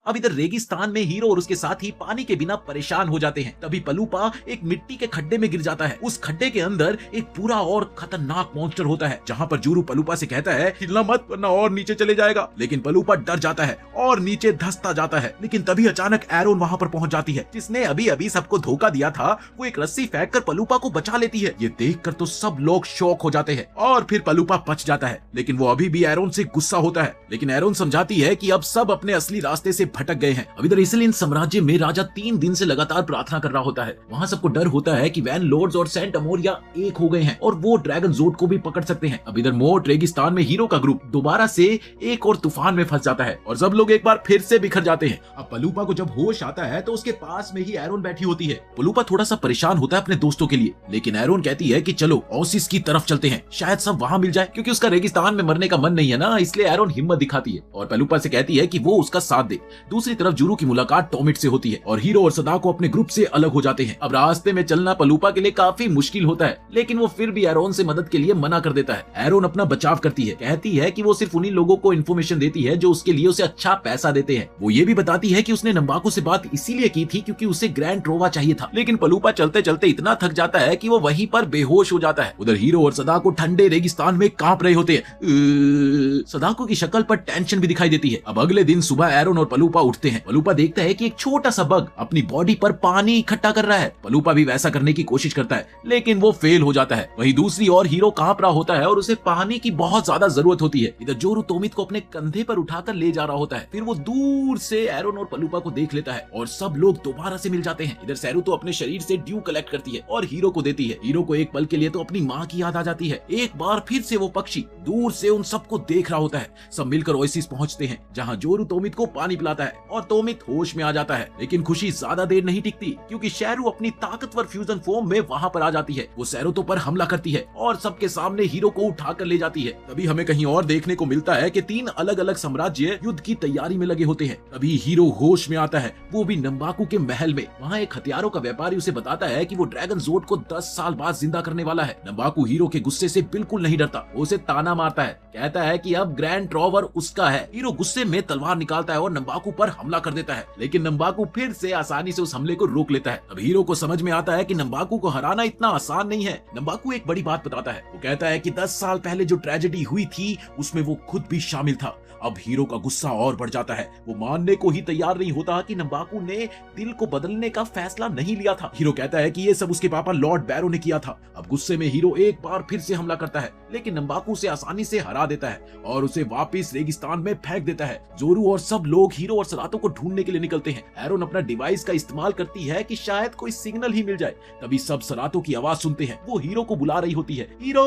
अब इधर रेगिस्तान में हीरो और उसके साथी पानी के बिना परेशान हो जाते हैं। तभी पलूपा एक मिट्टी के खड्डे में गिर जाता है। उस खड्डे के अंदर एक बुरा और खतरनाक मॉन्स्टर होता है, जहां पर जोरू पलूपा से कहता है हिलना मत वरना और नीचे चले जाएगा। लेकिन पलूपा डर जाता है और नीचे धंसता जाता है। लेकिन तभी अचानक एरोन वहां पर पहुंच जाती है, जिसने अभी अभी सबको धोखा दिया था। वो एक रस्सी फेंक कर पलूपा को बचा लेती है। ये देखकर तो सब लोग शॉक हो जाते हैं और फिर पलूपा बच जाता है। लेकिन वो अभी भी एरोन से गुस्सा होता है। लेकिन एरोन समझाती है कि अब सब अपने असली रास्ते से भटक गए हैं। अब इधर इसलिन साम्राज्य में राजा 3 दिन से लगातार प्रार्थना कर रहा होता है। वहाँ सबको डर होता है कि वैन लॉर्ड्स और सेंट अमोरिया एक हो गए हैं और वो ड्रैगन जोट को भी पकड़ सकते हैं। अब इधर मोट रेगिस्तान में हीरो का ग्रुप दोबारा से एक और तूफान में फंस जाता है और सब लोग एक बार फिर से बिखर जाते हैं। अब पलूपा को जब होश आता है तो उसके पास में ही एरोन बैठी होती है। पलूपा थोड़ा सा परेशान होता है अपने दोस्तों के लिए, लेकिन एरोन कहती है कि चलो ओसिस की तरफ चलते हैं, शायद सब वहाँ मिल जाए। क्योंकि उसका रेगिस्तान में मरने का मन नहीं है ना, इसलिए एरोन हिम्मत दिखाती है और पलूपा से कहती है कि वो उसका साथ दे। दूसरी तरफ जोरू की मुलाकात टॉमिट से होती है और हीरो और सदाको अपने ग्रुप से अलग हो जाते हैं। अब रास्ते में चलना पलूपा के लिए काफी मुश्किल होता है, लेकिन वो फिर भी एरोन से मदद के लिए मना कर देता है। एरोन अपना बचाव करती है, कहती है कि वो सिर्फ उन्हीं लोगों को इन्फॉर्मेशन देती है जो उसके लिए उसे अच्छा पैसा देते हैं। वो ये भी बताती है कि उसने नंबाको से बात इसीलिए की थी क्योंकि उसे ग्रैंड ट्रोवा चाहिए था, लेकिन पलूपा चलते चलते इतना थक जाता है कि वो वहीं पर बेहोश हो जाता है। उधर हीरो और सदाको ठंडे रेगिस्तान में कांप रहे होते हैं। सदाको की शक्ल पर टेंशन भी दिखाई देती है। अब अगले दिन सुबह एरोन और पलूपा उठते हैं। पलूपा देखता है कि एक छोटा सा बग अपनी बॉडी पर पानी इकट्ठा कर रहा है। पलूपा भी वैसा करने की कोशिश करता है, लेकिन वो फेल हो जाता है। वहीं दूसरी ओर हीरो कांप रहा होता है और उसे पानी की बहुत ज्यादा जरूरत होती है। इधर जोरू तोमित को अपने कंधे पर उठाकर ले जा रहा होता है। फिर वो दूर से एरोन और पलूपा को देख लेता है और सब लोग दोबारा से मिल जाते हैं। इधर सैरू तो अपने शरीर से ड्यू कलेक्ट करती है और हीरो को देती है। हीरो को एक पल के लिए तो अपनी माँ की याद आ जाती है। एक बार फिर से वो पक्षी दूर से उन सबको देख रहा होता है। सब मिलकर ओएसिस पहुंचते हैं जहां जोरू तोमित को पानी पिलाता है और तोमित होश में आ जाता है। लेकिन खुशी ज्यादा देर नहीं टिकती क्योंकि शैरू अपनी ताकतवर फ्यूजन फॉर्म में वहां पर आ जाती है। वो सैरोतो पर हमला करती है और सबके सामने हीरो को उठाकर ले जाती है। तभी हमें कहीं और देखने को मिलता है कि 3 अलग अलग साम्राज्य युद्ध की तैयारी में लगे होते हैं। तभी हीरो होश में आता है, वो भी नंबाकू के महल में। वहाँ एक हथियारों का व्यापारी उसे बताता है कि वो ड्रैगन जोड को 10 साल बाद जिंदा करने वाला है। नंबाकू हीरो के गुस्से से बिल्कुल नहीं डरता, वो उसे ताना मारता है, कहता है कि अब ग्रैंड ट्रोवर उसका है। हीरो गुस्से में तलवार निकालता है और नंबाकू पर हमला कर देता है, लेकिन नंबाकू फिर से आसानी से उस हमले को रोक लेता है। अब हीरो को समझ में आता है कि नंबाकू को हराना इतना आसान नहीं है। नंबाकू एक बड़ी बात बताता है, वो कहता है कि 10 साल पहले जो ट्रेजेडी हुई थी उसमें वो खुद भी शामिल था। अब हीरो का गुस्सा और बढ़ जाता है, वो मानने को ही तैयार नहीं होता कि नंबाकू ने दिल को बदलने का फैसला नहीं लिया था। हीरो कहता है कि ये सब उसके पापा लॉर्ड बैरो ने किया था। अब गुस्से में हीरो एक बार फिर से हमला करता है, लेकिन नंबाकू उसे आसानी से हरा देता है और उसे वापस रेगिस्तान में फेंक देता है। जोरू और सब लोग हीरो और सरातो को ढूंढने के लिए निकलते हैं। एरोन अपना डिवाइस का इस्तेमाल करती है कि शायद कोई सिग्नल ही मिल जाए। तभी सब सरातो की आवाज सुनते हैं, वो हीरो को बुला रही होती है, हीरो।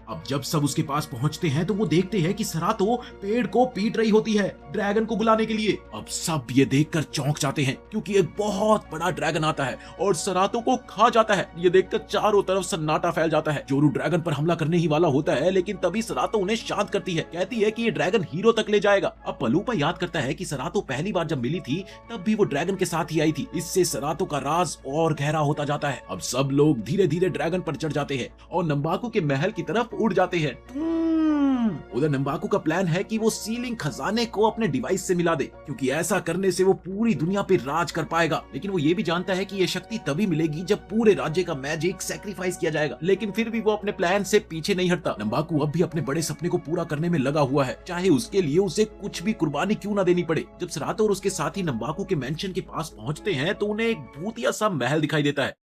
अब जब सब उसके पास पहुंचते हैं तो वो देखते हैं कि सरातो पेड़ को पीट रही होती है ड्रैगन को बुलाने के लिए। अब सब ये देखकर चौंक जाते हैं क्योंकि एक बहुत बड़ा ड्रैगन आता है और सरातो को खा जाता है। ये देखकर चारों तरफ सन्नाटा फैल जाता है। जोरू ड्रैगन पर हमला करने ही वाला होता है, लेकिन तभी सरातो उन्हें शांत करती है, कहती है कि ये ड्रैगन हीरो तक ले जाएगा। अब पलूपा याद करता है कि सरातो पहली बार जब मिली थी तब भी वो ड्रैगन के साथ ही आई थी। इससे सरातो का राज और गहरा होता जाता है। अब सब लोग धीरे धीरे ड्रैगन पर चढ़ जाते हैं और नंबाकू के महल की तरफ उड़ जाते हैं। उधर नंबाकू का प्लान है कि वो सीलिंग खजाने को अपने डिवाइस से मिला दे, क्योंकि ऐसा करने से वो पूरी दुनिया पे राज कर पाएगा। लेकिन वो ये भी जानता है कि ये शक्ति तभी मिलेगी जब पूरे राज्य का मैजिक सैक्रिफाइस किया जाएगा। लेकिन फिर भी वो अपने प्लान से पीछे नहीं हटता। नंबाकू अब भी अपने बड़े सपने को पूरा करने में लगा हुआ है, चाहे उसके लिए उसे कुछ भी कुर्बानी क्यों ना देनी पड़े। जब सरातो और उसके साथी नंबाकू के मेंशन के पास पहुंचते हैं तो उन्हें एक भूतिया सा महल दिखाई देता है,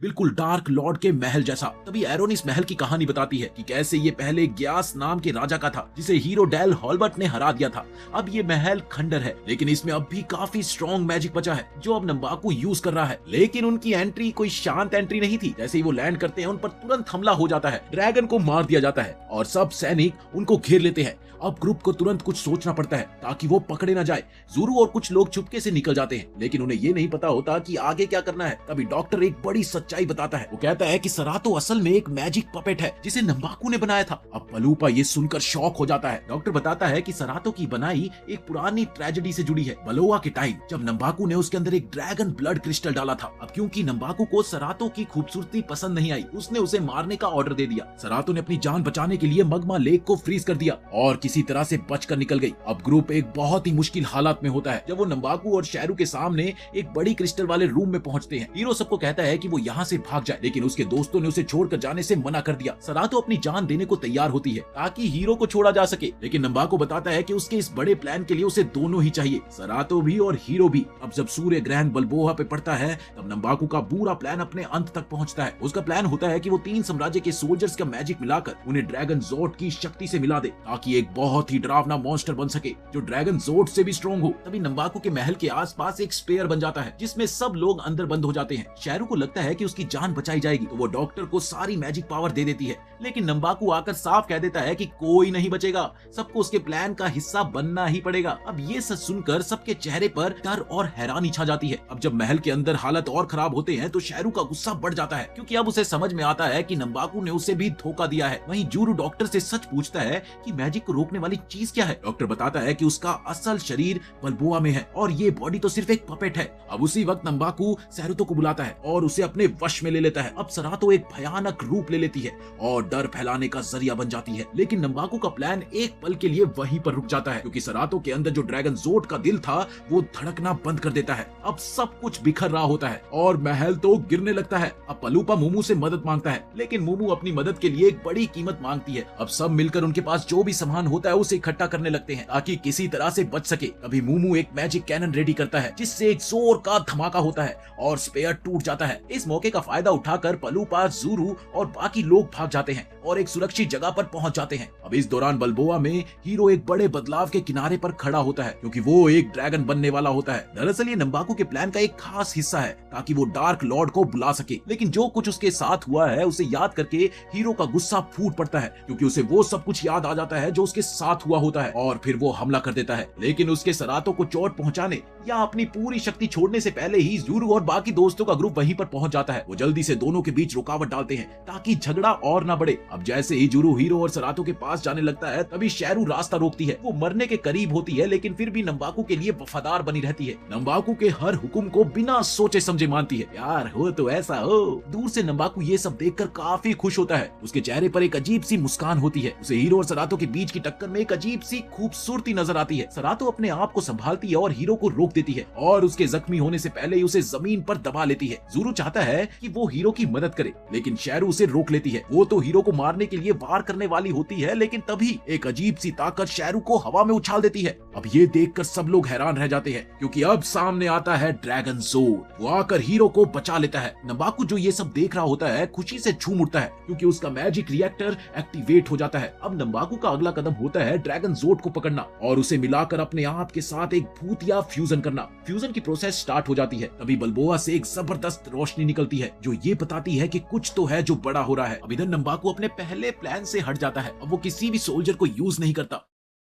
बिल्कुल डार्क लॉर्ड के महल जैसा। तभी एरोन इस महल की कहानी बताती है कि कैसे ये पहले ग्यास नाम के राजा का था, जिसे हीरो डेल हॉलबर्ट ने हरा दिया था। अब ये महल खंडर है, लेकिन इसमें अब भी काफी स्ट्रॉन्ग मैजिक बचा है जो अब नंबाकू यूज कर रहा है। लेकिन उनकी एंट्री कोई शांत एंट्री नहीं थी। जैसे ही वो लैंड करते हैं उन पर तुरंत हमला हो जाता है, ड्रैगन को मार दिया जाता है और सब सैनिक उनको घेर लेते हैं। अब ग्रुप को तुरंत कुछ सोचना पड़ता है ताकि वो पकड़े ना जाए। जोरू और कुछ लोग चुपके से निकल जाते हैं, लेकिन उन्हें ये नहीं पता होता कि आगे क्या करना है। तभी डॉक्टर एक बड़ी सच्चाई बताता है, वो कहता है कि सरातो असल में एक मैजिक पपेट है जिसे नंबाकू ने बनाया था। अब पलूपा ये सुनकर शॉक हो जाता है। डॉक्टर बताता है कि सरातो की बनाई एक पुरानी ट्रेजेडी से जुड़ी है, बलोआ के टाइम जब नंबाकू ने उसके अंदर एक ड्रैगन ब्लड क्रिस्टल डाला था। अब क्योंकि नंबाकू को सरातो की खूबसूरती पसंद नहीं आई, उसने उसे मारने का ऑर्डर दे दिया। सरातो ने अपनी जान बचाने के लिए मगमा लेक को फ्रीज कर दिया और किसी तरह से बचकर निकल गई। अब ग्रुप एक बहुत ही मुश्किल हालात में होता है जब वो नंबाकू और शैरू के सामने एक बड़ी क्रिस्टल वाले रूम में पहुंचते हैं। हीरो सबको कहता है कि वो यहाँ से भाग जाए, लेकिन उसके दोस्तों ने उसे छोड़कर जाने से मना कर दिया। सरातो अपनी जान देने को तैयार होती है ताकि हीरो को छोड़ा जा सके, लेकिन नंबाकू बताता है कि उसके इस बड़े प्लान के लिए उसे दोनों ही चाहिए, सरातो भी और हीरो भी। अब जब सूर्य ग्रहण बलबोहा पे पड़ता है तब नंबाकू का पूरा प्लान अपने अंत तक पहुंचता है। उसका प्लान होता है कि वो 3 साम्राज्य के सोल्जर्स का मैजिक मिलाकर उन्हें ड्रैगन जोड की शक्ति से मिला दे ताकि एक बहुत ही डरावना मॉन्स्टर बन सके जो ड्रैगन जोड से भी स्ट्रॉन्ग हो। तभी नंबाकू के महल के आसपास एक स्पेयर बन जाता है जिसमें सब लोग अंदर बंद हो जाते हैं। शैरू को लगता है कि उसकी जान बचाई जाएगी तो वो डॉक्टर को सारी मैजिक पावर दे देती है, लेकिन नंबाकू आकर साफ कह देता है कि कोई नहीं बचेगा, सबको उसके प्लान का हिस्सा बनना ही पड़ेगा। अब ये सच सुनकर सबके चेहरे पर डर और हैरानी छा जाती है। अब जब महल के अंदर हालत और खराब होते हैं तो शैरू का गुस्सा बढ़ जाता है क्योंकि अब उसे समझ में आता है कि नंबाकू ने उसे भी धोखा दिया है। वहीं जोरू डॉक्टर से सच पूछता है कि मैजिक को रोकने रोकने वाली चीज क्या है? डॉक्टर बताता है कि उसका असल शरीर बल्बोआ में है और ये बॉडी तो सिर्फ एक पपेट है। अब उसी वक्त नंबाकू सैरुतो को बुलाता है और उसे अपने वश में ले लेता है। अब सरातो एक भयानक रूप ले लेती है और डर फैलाने का जरिया बन जाती है, लेकिन नंबाकू का प्लान एक पल के लिए वहीं पर रुक जाता है, क्योंकि सरातो के अंदर जो ड्रैगन ज़ोर्ड का दिल था वो धड़कना बंद कर देता है। अब सब कुछ बिखर रहा होता है और महल तो गिरने लगता है। अब पलूपा मूमू से मदद मांगता है, लेकिन मूमू अपनी मदद के लिए एक बड़ी कीमत मांगती है। अब सब मिलकर उनके पास जो भी सामान होता है उसे इकट्ठा करने लगते हैं ताकि किसी तरह से बच सके। तभी मूमू एक मैजिक कैनन रेडी करता है जिससे एक जोर का धमाका होता है और स्पेयर टूट जाता है। इस मौके का फायदा उठाकर पलूपा, ज़ूरू और बाकी लोग भाग जाते हैं और एक सुरक्षित जगह पर पहुंच जाते हैं। अब इस दौरान बल्बोआ में हीरो एक बड़े बदलाव के किनारे पर खड़ा होता है, क्योंकि वो एक ड्रैगन बनने वाला होता है। दरअसल ये नंबाकू के प्लान का एक खास हिस्सा है ताकि वो डार्क लॉर्ड को बुला सके, लेकिन जो कुछ उसके साथ हुआ है उसे याद करके हीरो का गुस्सा फूट पड़ता है, क्योंकि उसे वो सब कुछ याद आ जाता है जो उसके साथ हुआ होता है और फिर वो हमला कर देता है। लेकिन उसके सरातों को चोट पहुंचाने या अपनी पूरी शक्ति छोड़ने से पहले ही ज़ूरू और बाकी दोस्तों का ग्रुप वहीं पर पहुंच जाता है। वो जल्दी से दोनों के बीच रुकावट डालते हैं ताकि झगड़ा और ना बढ़े। अब जैसे ही ज़ूरू हीरो और सरातो के पास जाने लगता है तभी शैरू रास्ता रोकती है। वो मरने के करीब होती है लेकिन फिर भी नंबाकू के लिए वफादार बनी रहती है। नंबाकू के हर हुक्म को बिना सोचे समझे मानती है। यार हो तो ऐसा हो। दूर से नंबाकू ये सब देखकर काफी खुश होता है। उसके चेहरे पर एक अजीब सी मुस्कान होती है। उसे हीरो और सरातो के बीच की टक्कर में एक अजीब सी खूबसूरती नजर आती है। सरातो अपने आप को संभालती है और हीरो को रोक देती है और उसके जख्मी होने से पहले ही उसे जमीन पर दबा लेती है। ज़ूरू चाहता है कि वो हीरो की मदद करे, लेकिन शैरू उसे रोक लेती है। वो तो हीरो को मारने के लिए वार करने वाली होती है, लेकिन तभी एक अजीब सी ताकत शैरू को हवा में उछाल देती है। अब ये देखकर सब लोग हैरान रह जाते हैं, क्योंकि अब सामने आता है ड्रैगन ज़ोर्ड। वो आकर हीरो को बचा लेता है। नंबाकू जो ये सब देख रहा होता है खुशी से झूम उठता है, क्योंकि उसका मैजिक रिएक्टर एक्टिवेट हो जाता है। अब नंबाकू का अगला कदम होता है ड्रैगन ज़ोर्ड को पकड़ना और उसे मिलाकर अपने आप के साथ एक भूतिया फ्यूजन करना। फ्यूजन की प्रोसेस स्टार्ट हो जाती है। तभी बल्बोआ से एक जबरदस्त रोशनी निकलती है जो ये बताती है कि कुछ तो है जो बड़ा हो रहा है। अब इधर नंबाकू अपने पहले प्लान से हट जाता है। अब वो किसी भी सोल्जर को यूज नहीं करता।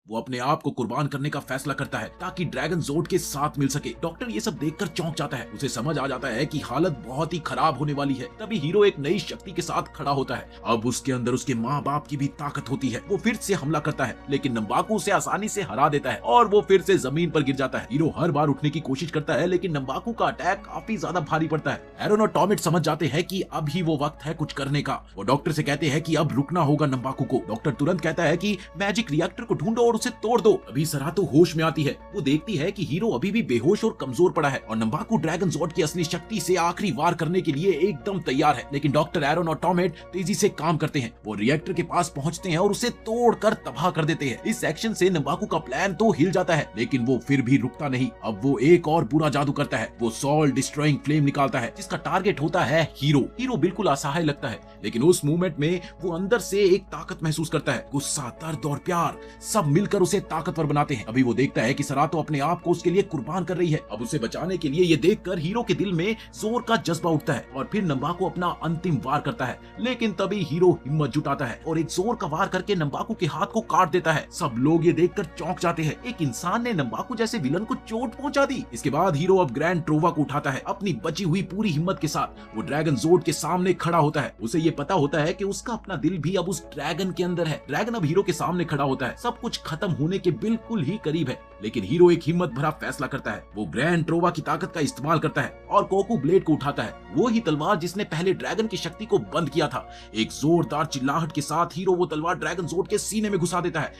वो अपने आप को कुर्बान करने का फैसला करता है ताकि ड्रैगन ज़ोर्ड के साथ मिल सके। डॉक्टर ये सब देखकर चौंक जाता है। उसे समझ आ जाता है कि हालत बहुत ही खराब होने वाली है। तभी हीरो एक नई शक्ति के साथ खड़ा होता है। अब उसके अंदर उसके माँ बाप की भी ताकत होती है। वो फिर से हमला करता है, लेकिन नंबाकू उसे आसानी से हरा देता है और वो फिर से जमीन पर गिर जाता है। हीरो हर बार उठने की कोशिश करता है, लेकिन नंबाकू का अटैक काफी ज्यादा भारी पड़ता है। एरोन और टॉमेट समझ जाते हैं कि अब ही वो वक्त है कुछ करने का। वो डॉक्टर से कहते हैं कि अब रुकना होगा नंबाकू को। डॉक्टर तुरंत कहता है कि मैजिक रिएक्टर को ढूंढो और उसे तोड़ दो। अभी सरातो होश में आती है। वो देखती है कि हीरो अभी भी बेहोश और कमजोर पड़ा है और नंबाकू ड्रैगन ज़ोर्ड की असली शक्ति से आखिरी वार करने के लिए एकदम तैयार है। लेकिन डॉक्टर एरोन और टॉमेट तेजी से काम करते हैं। वो रिएक्टर के पास पहुंचते हैं और उसे तोड़कर तबाह कर देते हैं। इस एक्शन से नंबाकू का प्लान तो हिल जाता है, लेकिन वो फिर भी रुकता नहीं। अब वो एक और बुरा जादू करता है। वो सोल डिस्ट्रॉइंग फ्लेम निकालता है जिसका टारगेट होता है हीरो। हीरो बिल्कुल असहाय लगता है, लेकिन उस मूवमेंट में वो अंदर से एक ताकत महसूस करता है। गुस्सा, दर्द और प्यार सब मिलकर उसे ताकतवर बनाते हैं। अभी वो देखता है कि सरातो अपने आप को उसके लिए कुर्बान कर रही है। अब उसे बचाने के लिए ये देखकर हीरो के दिल में जोर का जज्बा उठता है और फिर नंबाकू अपना अंतिम वार करता है। लेकिन तभी हीरो हिम्मत जुटाता है और एक जोर का वार करके नंबाकू के हाथ को काट देता है। सब लोग ये देखकर चौंक जाते हैं। एक इंसान ने नंबाकू जैसे विलन को चोट पहुंचा दी। इसके बाद हीरो अब ग्रैंड ट्रोवा को उठाता है। अपनी बची हुई पूरी हिम्मत के साथ वो ड्रैगन ज़ोर्ड के सामने खड़ा होता है। उसे ये पता होता है कि उसका अपना दिल भी अब उस ड्रैगन के अंदर है। ड्रैगन अब हीरो के सामने खड़ा होता है। सब कुछ खत्म होने के बिल्कुल ही करीब है, लेकिन हीरो एक हिम्मत भरा फैसला करता है। वो ग्रैंड ट्रोवा की ताकत का इस्तेमाल करता है और कोकू ब्लेड को उठाता है। वो ही तलवार जिसने पहले ड्रैगन की शक्ति को बंद किया था। एक जोरदार चिल्लाहट के साथ हीरो वो तलवार ड्रैगन ज़ोर्ड के सीने में घुसा देता है।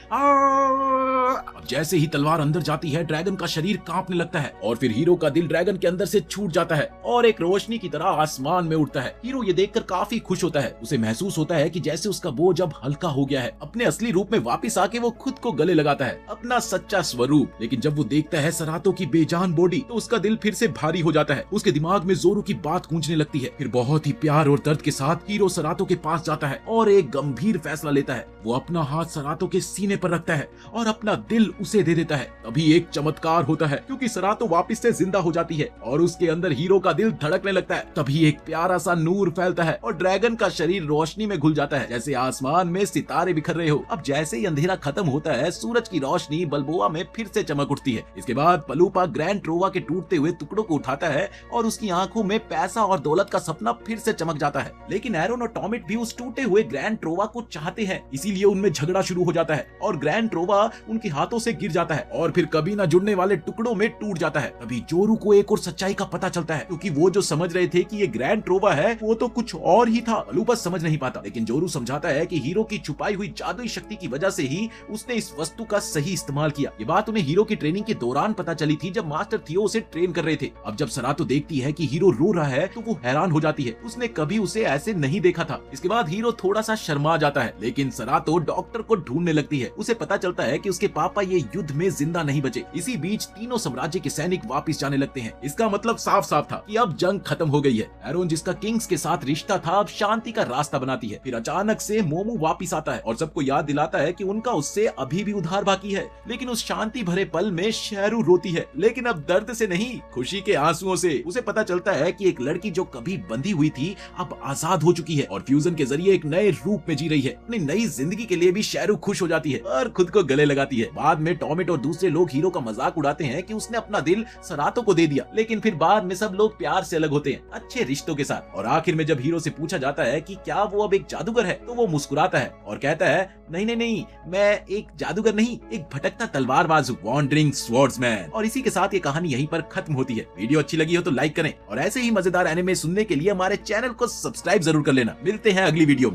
अब जैसे ही तलवार अंदर जाती है ड्रैगन का शरीर कांपने लगता है और फिर हीरो का दिल ड्रैगन के अंदर से छूट जाता है और एक रोशनी की तरह आसमान में उड़ता है। हीरो ये देखकर काफी खुश होता है। उसे महसूस होता है कि जैसे उसका बोझ अब हल्का हो गया है। अपने असली रूप में वापस आके वो खुद को गले लगाता है, अपना सच्चा स्वरूप। लेकिन जब वो देखता है सरातो की बेजान बॉडी तो उसका दिल फिर से भारी हो जाता है। उसके दिमाग में ज़ोरू की बात गूंजने लगती है। फिर बहुत ही प्यार और दर्द के साथ हीरो सरातो के पास जाता है और एक गंभीर फैसला लेता है। वो अपना हाथ सरातो के सीने पर रखता है और अपना दिल उसे दे देता है। तभी एक चमत्कार होता है, क्योंकि सरातो वापस से जिंदा हो जाती है और उसके अंदर हीरो का दिल धड़कने लगता है। तभी एक प्यारा सा नूर फैलता है और ड्रैगन का शरीर रोशनी में घुल जाता है, जैसे आसमान में सितारे बिखर रहे हो। अब जैसे ही अंधेरा खत्म होता है सूरज की रोशनी बल्बोआ में फिर से चमक उठती है। इसके बाद पलूपा ग्रैंड ट्रोवा के टूटते हुए टुकड़ों को उठाता है और उसकी आंखों में पैसा और दौलत का सपना फिर से चमक जाता है। लेकिन एरोन और टॉमिट भी उस टूटे हुए ग्रैंड ट्रोवा को चाहते हैं, इसीलिए उनमें झगड़ा शुरू हो जाता है और ग्रैंड ट्रोवा उनके हाथों से गिर जाता है और फिर कभी ना जुड़ने वाले टुकड़ों में टूट जाता है। तभी जोरू को एक और सच्चाई का पता चलता है, क्योंकि वो जो समझ रहे थे कि ये ग्रैंड ट्रोवा है वो तो कुछ और ही था। पलूपस समझ नहीं पाता, लेकिन जोरू समझाता है कि हीरो की छुपाई हुई जादुई शक्ति की वजह से ही उसने इस वस्तु का सही इस्तेमाल किया। ये बात उन्हें हीरो की ट्रेनिंग के दौरान पता चली थी, जब मास्टर थियो उसे ट्रेन कर रहे थे। अब जब सरातो देखती है कि हीरो रो रहा है तो वो हैरान हो जाती है, उसने कभी उसे ऐसे नहीं देखा था। इसके बाद हीरो थोड़ा सा शर्मा जाता है, लेकिन सरातो डॉक्टर को ढूंढने लगती है। उसे पता चलता है कि उसके पापा ये युद्ध में जिंदा नहीं बचे। इसी बीच तीनों साम्राज्य के सैनिक वापस जाने लगते हैं। इसका मतलब साफ साफ था कि अब जंग खत्म हो गई है। एरोन जिसका किंग्स के साथ रिश्ता था अब शांति का रास्ता बनाती है। फिर अचानक से मोमू वापस आता है और सबको याद दिलाता है कि उनका उससे अभी भी उधार बाकी है। लेकिन उस शांति भरे पल में शेरू रोती है, लेकिन अब दर्द से नहीं, खुशी के आंसुओं से। उसे पता चलता है कि एक लड़की जो कभी बंधी हुई थी अब आजाद हो चुकी है और फ्यूजन के जरिए एक नए रूप में जी रही है। अपनी नई जिंदगी के लिए भी शेरू खुश हो जाती है और खुद को गले लगाती है। बाद में टॉमिट और दूसरे लोग हीरो का मजाक उड़ाते हैं कि उसने अपना दिल सरातो को दे दिया, लेकिन फिर बाद में सब लोग प्यार से अलग होते हैं, अच्छे रिश्तों के साथ। और आखिर में जब हीरो से पूछा जाता है कि क्या वो अब एक जादूगर है, तो वो मुस्कुराता है और कहता है नहीं नहीं नहीं, मैं एक जादूगर नहीं, एक भटकता तलवारबाज हूँ, वॉन्डरिंग स्वॉर्ड्समैन। और इसी के साथ ये कहानी यहीं पर खत्म होती है। वीडियो अच्छी लगी हो तो लाइक करें और ऐसे ही मजेदार एनिमे सुनने के लिए हमारे चैनल को सब्सक्राइब जरूर कर लेना। मिलते हैं अगली वीडियो में।